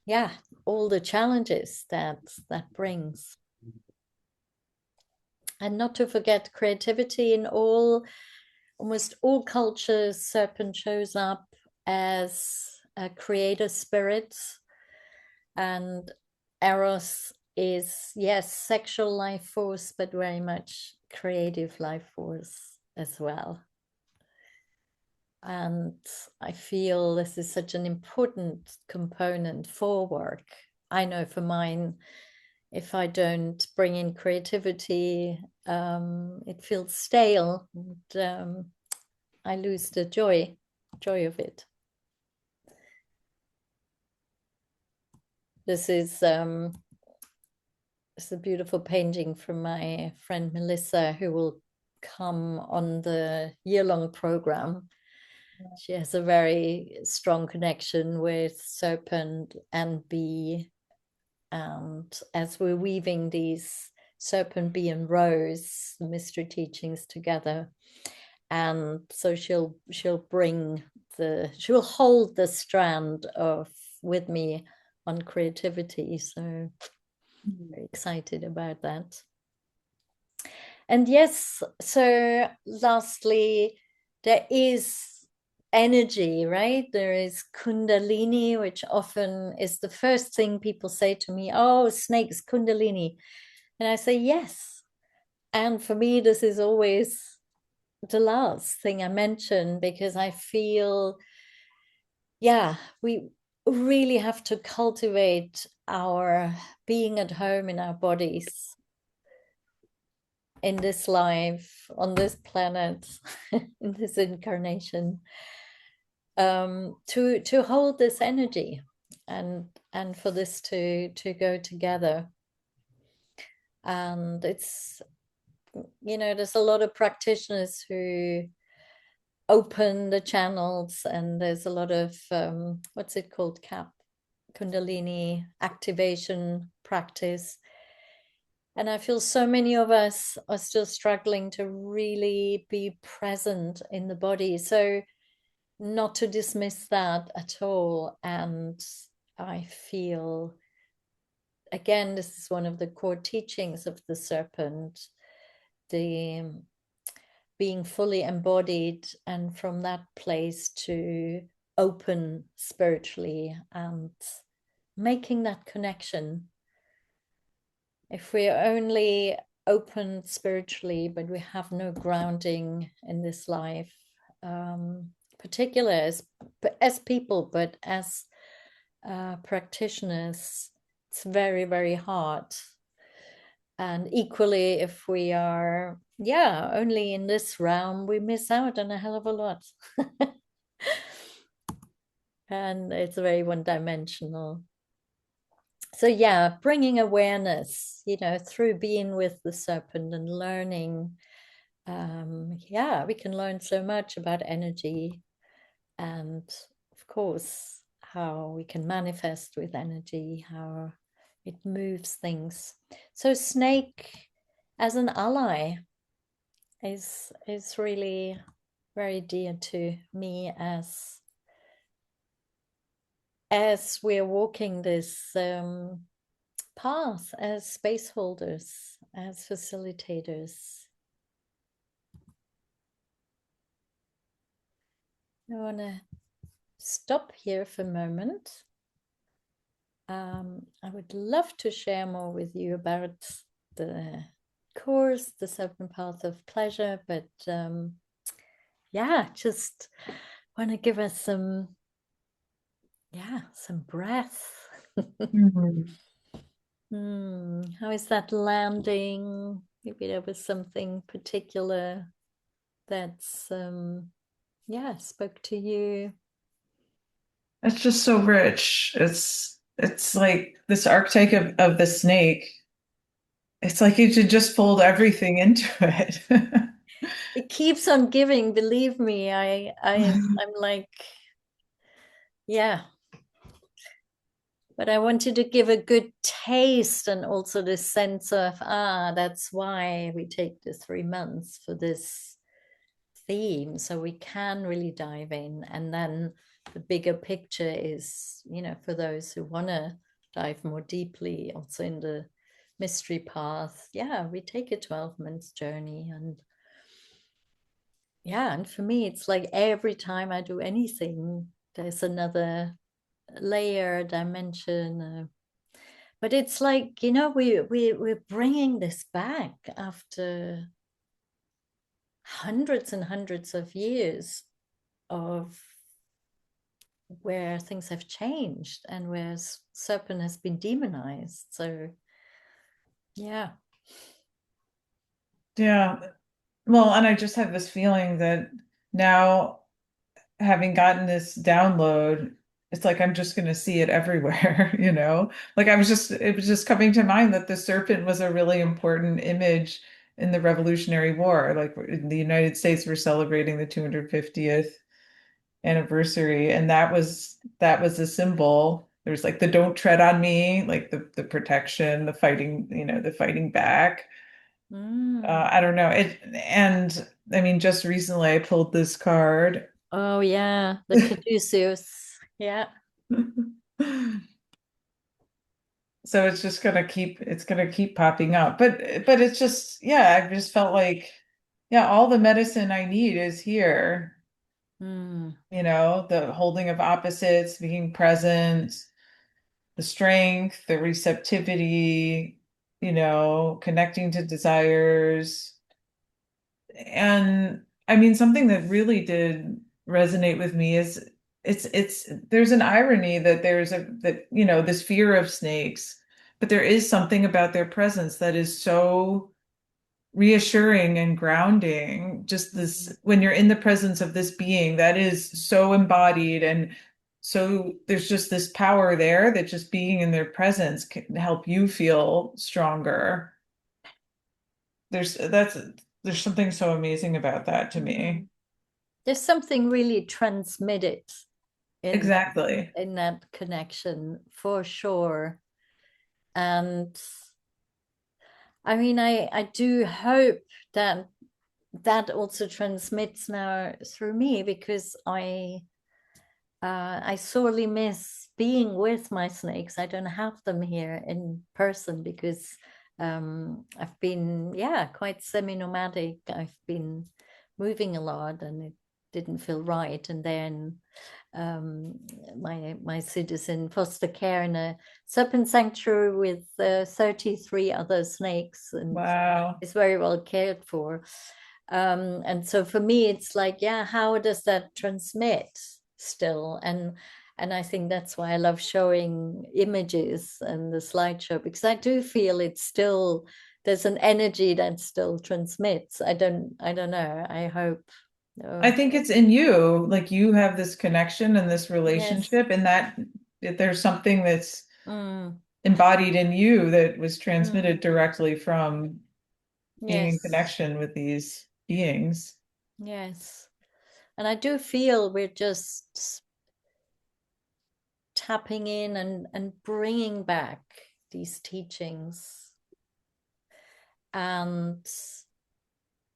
yeah, all the challenges that brings. And not to forget creativity in almost all cultures. Serpent shows up as a creator spirit, and Eros is, yes, sexual life force, but very much creative life force as well. And I feel this is such an important component for work. I know for mine, if I don't bring in creativity, it feels stale, and I lose the joy of it. This is it's a beautiful painting from my friend Melissa, who will come on the year-long program. She has a very strong connection with serpent and bee. And as we're weaving these serpent, bee, and rose mystery teachings together, and so she'll hold the strand of with me on creativity. So very excited about that. And yes, so lastly, there is energy, right? There is Kundalini, which often is the first thing people say to me, oh, snakes, Kundalini. And I say, yes. And for me, this is always the last thing I mention because I feel, yeah, we really have to cultivate our being at home in our bodies in this life, on this planet, in this incarnation, to hold this energy and for this to go together. And it's, there's a lot of practitioners who open the channels, and there's a lot of what's it called, cap Kundalini activation practice. And I feel so many of us are still struggling to really be present in the body. So, not to dismiss that at all. And I feel, again, this is one of the core teachings of the serpent, the being fully embodied, and from that place to open spiritually and making that connection. If we're only open spiritually, but we have no grounding in this life, particular as people, but as practitioners, it's very, very hard. And equally, if we are, yeah, only in this realm, we miss out on a hell of a lot. And it's very one dimensional. So, yeah, bringing awareness, through being with the serpent and learning. Yeah, we can learn so much about energy and, of course, how we can manifest with energy, how it moves things. So, snake as an ally is really very dear to me as we're walking this path as space holders, as facilitators. I want to stop here for a moment. I would love to share more with you about the course, the Seven Paths of Pleasure, but yeah, just want to give us some breath. Mhm. How is that landing? Maybe there was something particular that's spoke to you. It's just so rich. It's like this archetype of the snake. It's like you should just fold everything into it. It keeps on giving, believe me. I'm like, yeah, but I wanted to give a good taste and also this sense of, that's why we take the 3 months for this theme, so we can really dive in. And then the bigger picture is, for those who want to dive more deeply also in the mystery path, yeah, we take a 12 months journey. And yeah, and for me, it's like every time I do anything, there's another layer, dimension. But it's like, we're bringing this back after hundreds and hundreds of years of where things have changed and where serpent has been demonized. So, yeah. Yeah. Well, and I just have this feeling that now, having gotten this download, it's like I'm just going to see it everywhere, you know? Like it was just coming to mind that the serpent was a really important image in the Revolutionary War. Like in the United States, we're celebrating the 250th anniversary, and that was a symbol. There's like the don't tread on me, like the protection, the fighting, you know, the fighting back. Mm. I don't know. And I mean, just recently I pulled this card. Oh yeah, the caduceus. Yeah. So it's just gonna keep it's gonna keep popping up. But it's just yeah, I just felt like yeah, all the medicine I need is here. Mm. You know, the holding of opposites, being present, the strength, the receptivity, you know, connecting to desires. And I mean, something that really did resonate with me is it's there's an irony that there's a that you know this fear of snakes, but there is something about their presence that is so reassuring and grounding. Just this when you're in the presence of this being that is so embodied and so there's just this power there that just being in their presence can help you feel stronger. That's there's something so amazing about that to me. Mm. There's something really transmitted in Exactly. in that connection for sure. And I mean, I do hope that that also transmits now through me because I sorely miss being with my snakes. I don't have them here in person because I've been, yeah, quite semi-nomadic. I've been moving a lot and it didn't feel right. And then um, my Sid is in foster care in a serpent sanctuary with 33 other snakes and Wow. is very well cared for. And so for me, it's like, yeah, how does that transmit still? And I think that's why I love showing images and the slideshow because I do feel it's still there's an energy that still transmits. I don't know. I hope. I Oh, think it's in you. Like you have this connection and this yes. relationship, and that there's something that's Mm, embodied in you that was mm, transmitted directly from being in yes. connection with these beings. Yes. And I do feel we're just tapping in and bringing back these teachings. And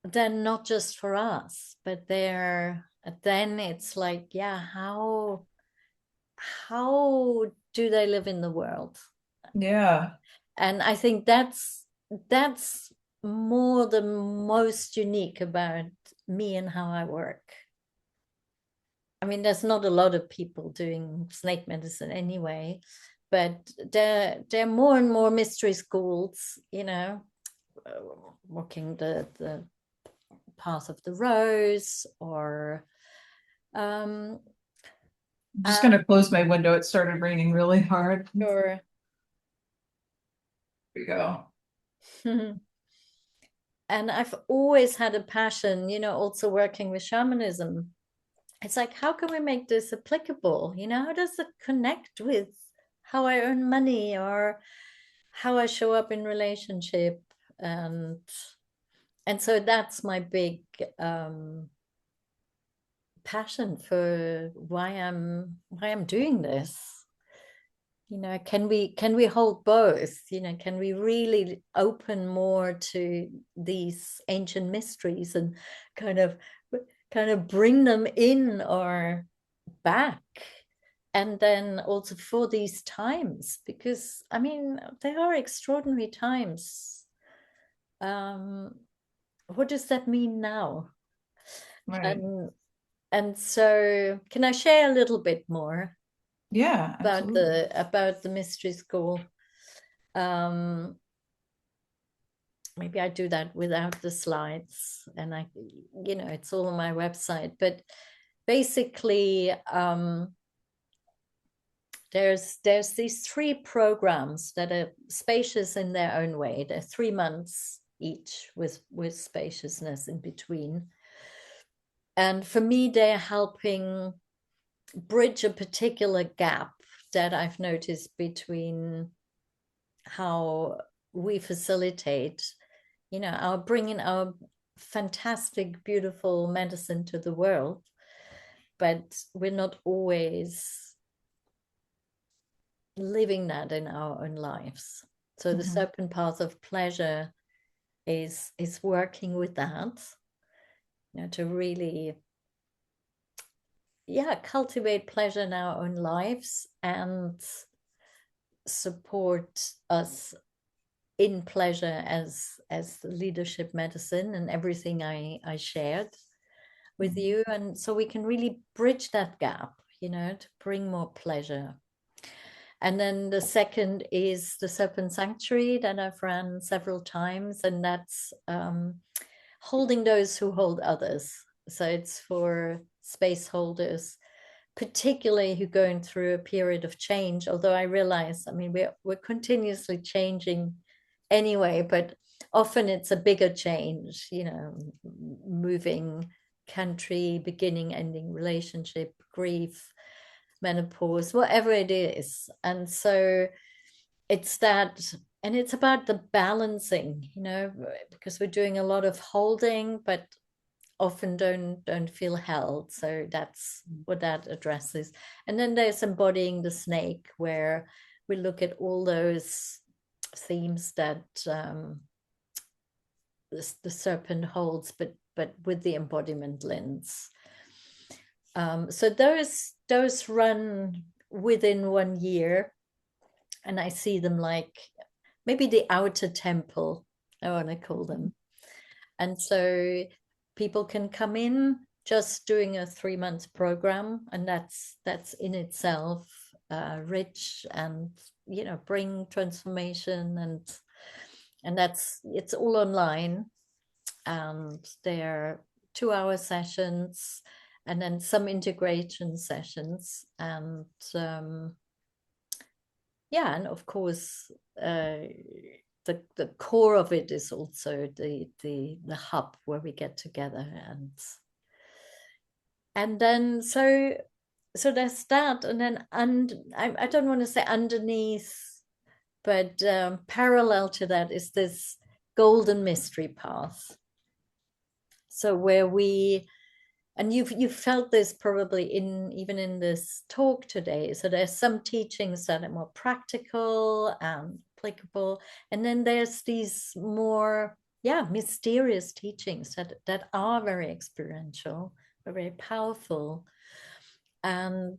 they're not just for us, but they're then it's like, yeah, how do they live in the world? Yeah. And I think that's more the most unique about me and how I work. I mean, there's not a lot of people doing snake medicine anyway, but there are more and more mystery schools, you know, walking the path of the rose or um I'm just uh, gonna close my window. It started raining really hard. Here or we go. and I've always had a passion, you know, also working with shamanism. It's like, how can we make this applicable? You know, how does it connect with how I earn money or how I show up in relationship? And and so that's my big passion for why I'm doing this. You know, can we hold both? You know, can we really open more to these ancient mysteries and kind of kind of bring them in or back? And then also for these times, because I mean, they are extraordinary times. Um, what does that mean now? Right. And and so can I share a little bit more Yeah, absolutely. about the mystery school? Um, maybe I do that without the slides and I, you know, it's all on my website, but basically there's these three programs that are spacious in their own way. They're 3 months each with spaciousness in between. And for me, they're helping bridge a particular gap that I've noticed between how we facilitate, our bringing our fantastic, beautiful medicine to the world, but we're not always living that in our own lives. So the Mhm. serpent path of pleasure is working with that, to really, yeah, cultivate pleasure in our own lives and support us in pleasure as the leadership medicine and everything I shared with Mhm. you. And so we can really bridge that gap, to bring more pleasure. And then the second is the Serpent Sanctuary that I've run several times, and that's holding those who hold others. So it's for space holders, particularly who are going through a period of change. Although I realize, I mean, we're continuously changing anyway, but often it's a bigger change, moving country, beginning, ending relationship, grief, menopause, whatever it is. And so it's that, and it's about the balancing, because we're doing a lot of holding, but often don't feel held. So that's what that addresses. And then there's embodying the snake, where we look at all those themes that the serpent holds, but with the embodiment lens. So those run within 1 year, and I see them like maybe the outer temple, I want to call them. And so people can come in just doing a 3 month program, and that's in itself rich and bring transformation, and that's it's all online, and they're 2 hour sessions and then some integration sessions, and yeah, and of course the core of it is also the hub where we get together, and then so there's that, and then I don't want to say underneath, but parallel to that is this golden mystery path. So where we, and you've felt this probably in even in this talk today. So there's some teachings that are more practical and applicable, and then there's these more, yeah, mysterious teachings that are very experiential, very powerful. And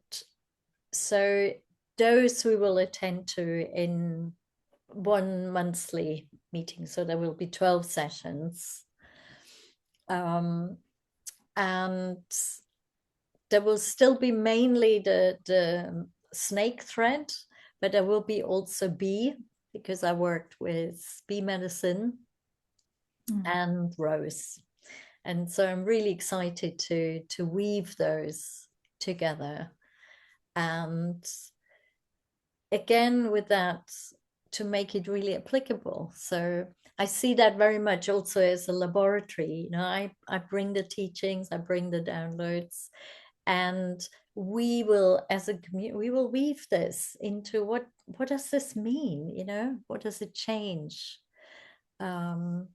so those we will attend to in one monthly meeting. So there will be 12 sessions. And there will still be mainly the snake thread, but there will be also bee, because I worked with bee medicine Mm. and rose. And so I'm really excited to weave those together. And again, with that, to make it really applicable. So I see that very much also as a laboratory. I bring the teachings, I bring the downloads, and we will, as a community, we will weave this into what does this mean? What does it change? Um,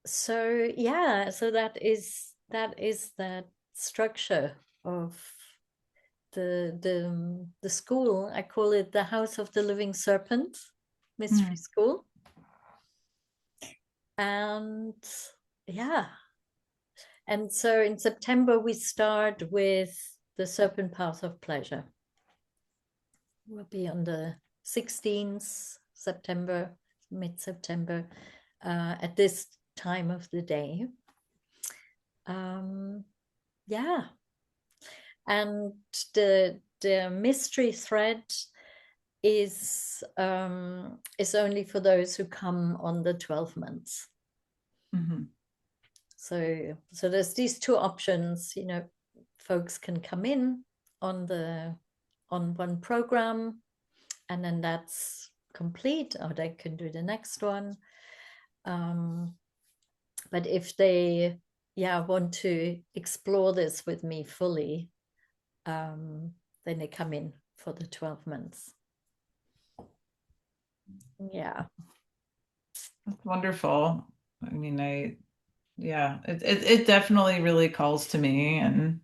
so yeah, so that is that structure of the school. I call it the House of the Living Serpent Mystery Mm. School. And yeah, and so in September we start with the Serpent Path of Pleasure. We'll be on the 16th September, mid-September, at this time of the day. Yeah, and the mystery thread is only for those who come on the 12 months. Mhm. So there's these two options. Folks can come in on one program, and then that's complete, or they can do the next one. um, but if they, yeah, want to explore this with me fully, um, then they come in for the 12 months. Yeah. That's wonderful. I mean, yeah, it definitely really calls to me, and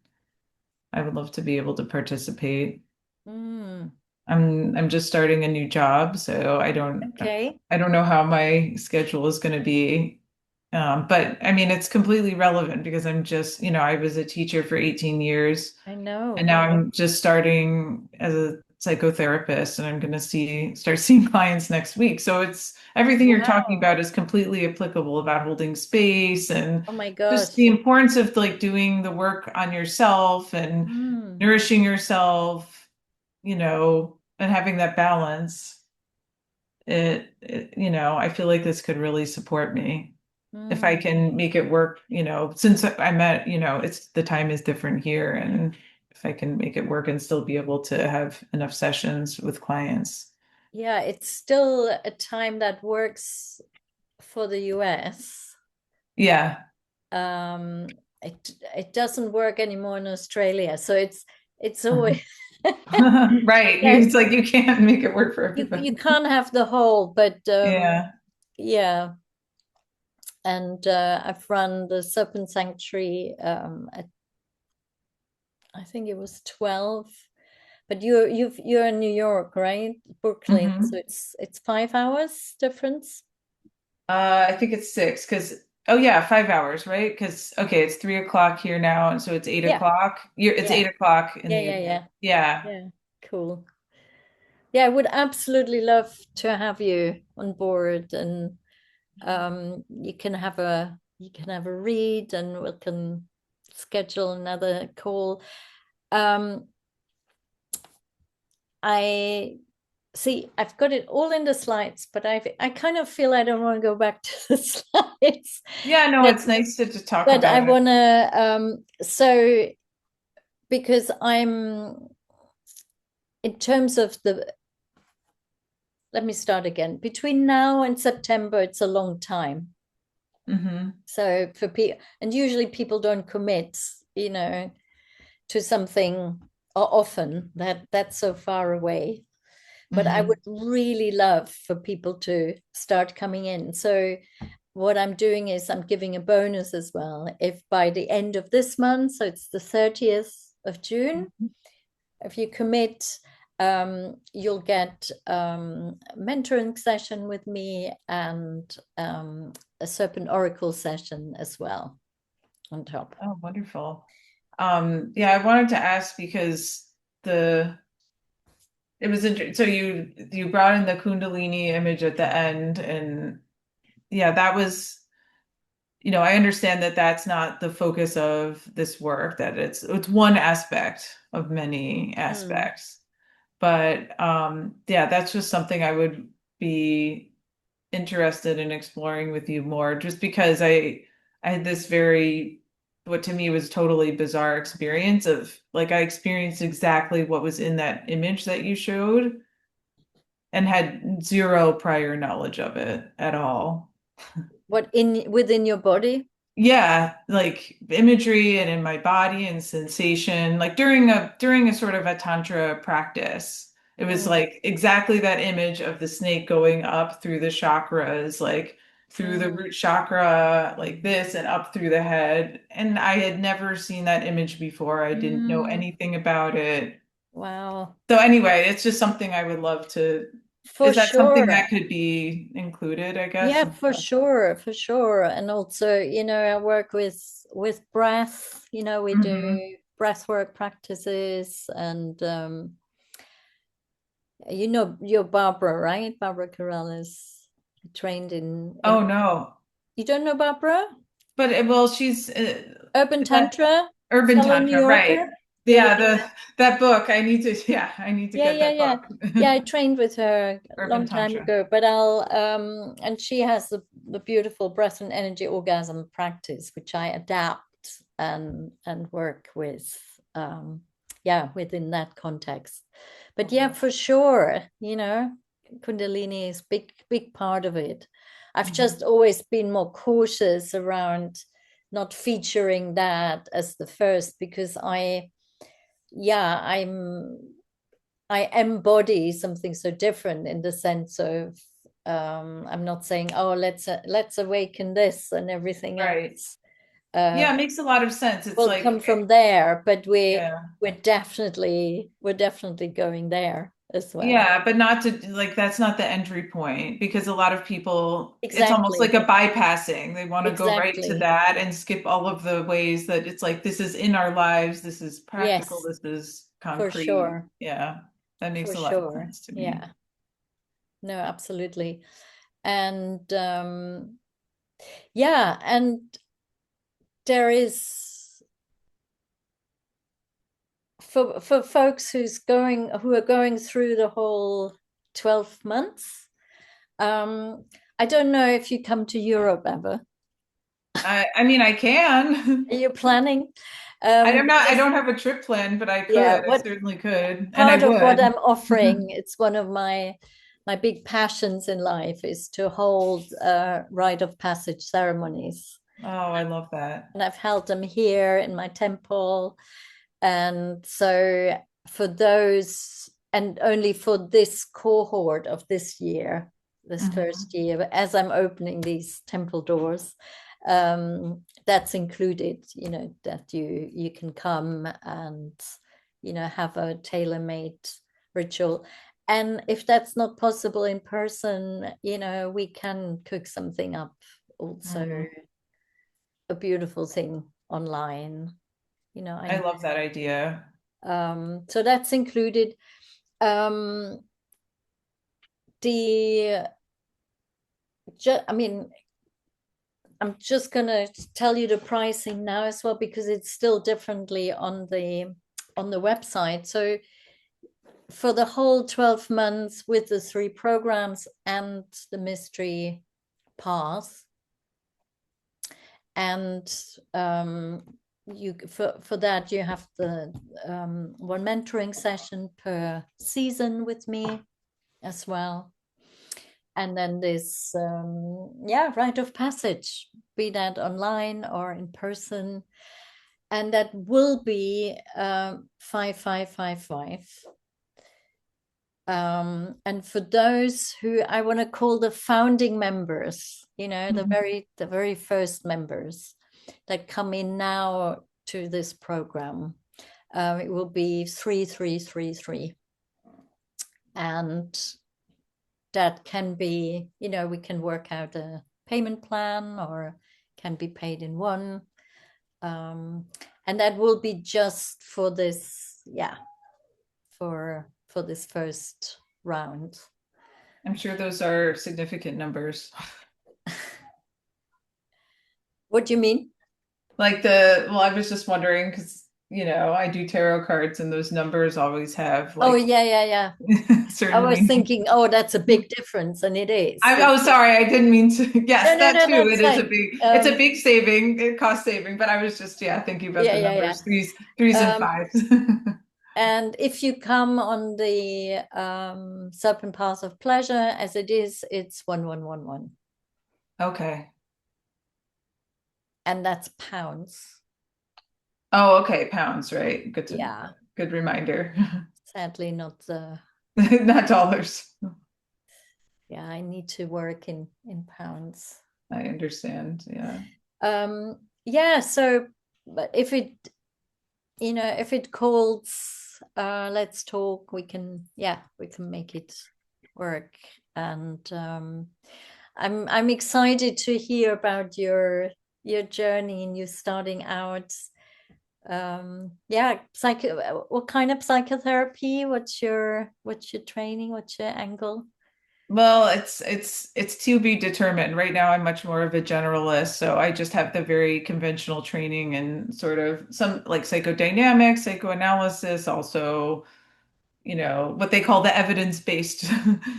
I would love to be able to participate. Mm, I'm just starting a new job, so okay. I don't know how my schedule is going to be. But I mean, it's completely relevant because I'm just, I was a teacher for 18 years. I And know. now I'm just starting as a psychotherapist and I'm going to start seeing clients next week. So it's everything you're talking Wow. about is completely applicable about holding space and Oh my just the gosh. importance of like doing the work on yourself and Mm, nourishing yourself, and having that balance. I feel like this could really support me if I mm. can make it work, since I'm at, it's the time is different here and if I can make it work and still be able to have enough sessions with clients. Yeah, it's still a time that works for the US. Yeah. It doesn't work anymore in Australia. So it's always Right. yeah, It's like you can't make it work for you everybody. can't have the whole, but Yeah. yeah. And I've run the Serpent Sanctuary at I think it was 12. But you're in New York, right? Brooklyn. So Hmm. it's 5 hours difference. I think it's six because oh yeah, 5 hours, right? Because okay, it's 3 o'clock here now, and so it's eight Yeah, o'clock. It's yeah, 8 o'clock in yeah, the yeah, evening. yeah, Yeah. yeah. Cool. Yeah, I would absolutely love to have you on board, and you can have a read, and we can schedule another call. Um, I see. I've got it all in the slides, but I kind of feel I don't want to go back to the slides. Yeah, no, But it's nice to just talk but I about it. want to so because I'm in terms of the let me start again. Between now and September, it's a long time. Hmm. So for people, and usually people don't commit, to something often that's so far away. But I would Hmm. really love for people to start coming in. So what I'm doing is I'm giving a bonus as well. If by the end of this month, so it's the 30th of June, if you commit, you'll get a mentoring session with me and a Serpent Oracle session as well on top. Oh, wonderful. Yeah, I wanted to ask because the it was so you brought in the Kundalini image at the end, and yeah, that was, I understand that that's not the focus of this work, that it's one aspect of many Mm. aspects. But yeah, that's just something I would be interested in exploring with you more, just because I had this very what to me was totally bizarre experience of like I experienced exactly what was in that image that you showed and had zero prior knowledge of it at all. What in within your body? Yeah, like imagery and in my body and sensation, like during a sort of a tantra practice. It was Mm. like exactly that image of the snake going up through the chakras, like through the Mm. root chakra, like this and up through the head. And I had never seen that image before. I didn't know Mm. anything about it. Wow. So anyway, it's just something I would love to. For Is that something sure. that could be included, I guess? Yeah, for sure, for sure. And also, I work with breath, we Mm-hmm. do breath work practices and you're Barbara, right? Barbara Carell is trained in Oh no. you don't know Barbara? But well, she's Urban is that Tantra, Urban fellow New Tantra, right? Yorker. Yeah, yeah, Yeah, the that book. I need to yeah, get yeah, that yeah. book. Yeah, I trained with her a Urban long time Tantra. ago, but I'll and she has the beautiful breath and energy orgasm practice, which I adapt and work with yeah, within that context. But yeah, Mhm. for sure, Kundalini is big part of it. I've Mhm. just always been more cautious around not featuring that as the first because yeah, I embody something so different in the sense of I'm not saying, oh, let's awaken this and everything Right. else Yeah, it makes a lot of sense. It's will like, come from there, but yeah. we're definitely going there as well. Yeah, but not to like that's not the entry point because a lot of people it's almost like Exactly. a bypassing. They want to go right to Exactly. that and skip all of the ways that it's like this is in our lives, this is practical, Yes, this is for concrete. sure. Yeah, that makes For a lot of sure. sense to me. Yeah. No, absolutely. And yeah, and there is for folks who are going through the whole 12 months. I don't know if you come to Europe ever. I mean I can. Are you planning? I Because don't have a trip plan, but I yeah, could. I what certainly could. And I part of what would. I'm offering, it's one of my big passions in life is to hold rite of passage ceremonies. Oh, I love that. And I've held them here in my temple. And so for those, and only for this cohort of this year, this Hmm. first year, as I'm opening these temple doors, that's included, that you can come and, have a tailor-made ritual. And if that's not possible in person, we can cook something up also, Hmm. a beautiful thing online. I I know. love that idea. So that's included. Um, the I mean, I'm just gonna tell you the pricing now as well because it's still differently on the website. So for the whole 12 months with the three programs and the mystery pass, and you for that you have the one mentoring session per season with me as well. And then this, yeah, rite of passage, be that online or in person. And that will be 5555. And for those who I want to call the founding members, the Mhm. very first members that come in now to this program, it will be 3333. And that can be, we can work out a payment plan or can be paid in one. Um, and that will be just for this, yeah, for this first round. I'm sure those are significant numbers. What do you mean? Well, I was just wondering because, I do tarot cards and those numbers always have Oh, like yeah, yeah, yeah. I certain was meaning. thinking, oh, that's a big difference, and it is. Oh, sorry, I didn't mean to. No, Yes, no, that no, too. that's fine. It's a big saving, cost saving, but I was just, yeah, thinking about Yeah, the yeah, numbers, threes and yeah. fives. And if you come on the Serpent Path of Pleasure, as it is, it's 1111, Okay. and that's pounds. Oh, okay. Pounds, right? Yeah, Good reminder. sadly not the. Not dollars. Yeah, I need to work in pounds. I understand. Yeah. Yeah, so but if it calls, let's talk, we can make it work. And I'm excited to hear about your journey and you starting out. Yeah, what kind of psychotherapy? What's your training? What's your angle? Well, it's to be determined. Right now, I'm much more of a generalist, so I just have the very conventional training and sort of some like psychodynamics, psychoanalysis, also, what they call the evidence-based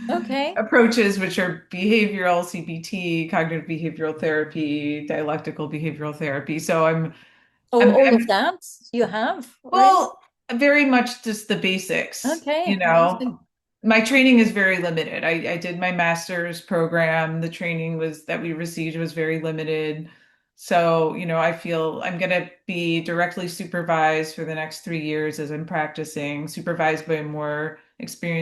Okay. approaches, which are behavioral, CBT, cognitive behavioral therapy, dialectical behavioral therapy. So Oh, I'm, all of I'm that you have already? well, very much just the basics, Okay, amazing. my training is very limited. I did my master's program. The training was that we received was very limited. So, I feel I'm going to be directly supervised for the next 3 years as I'm practicing, supervised by a more experienced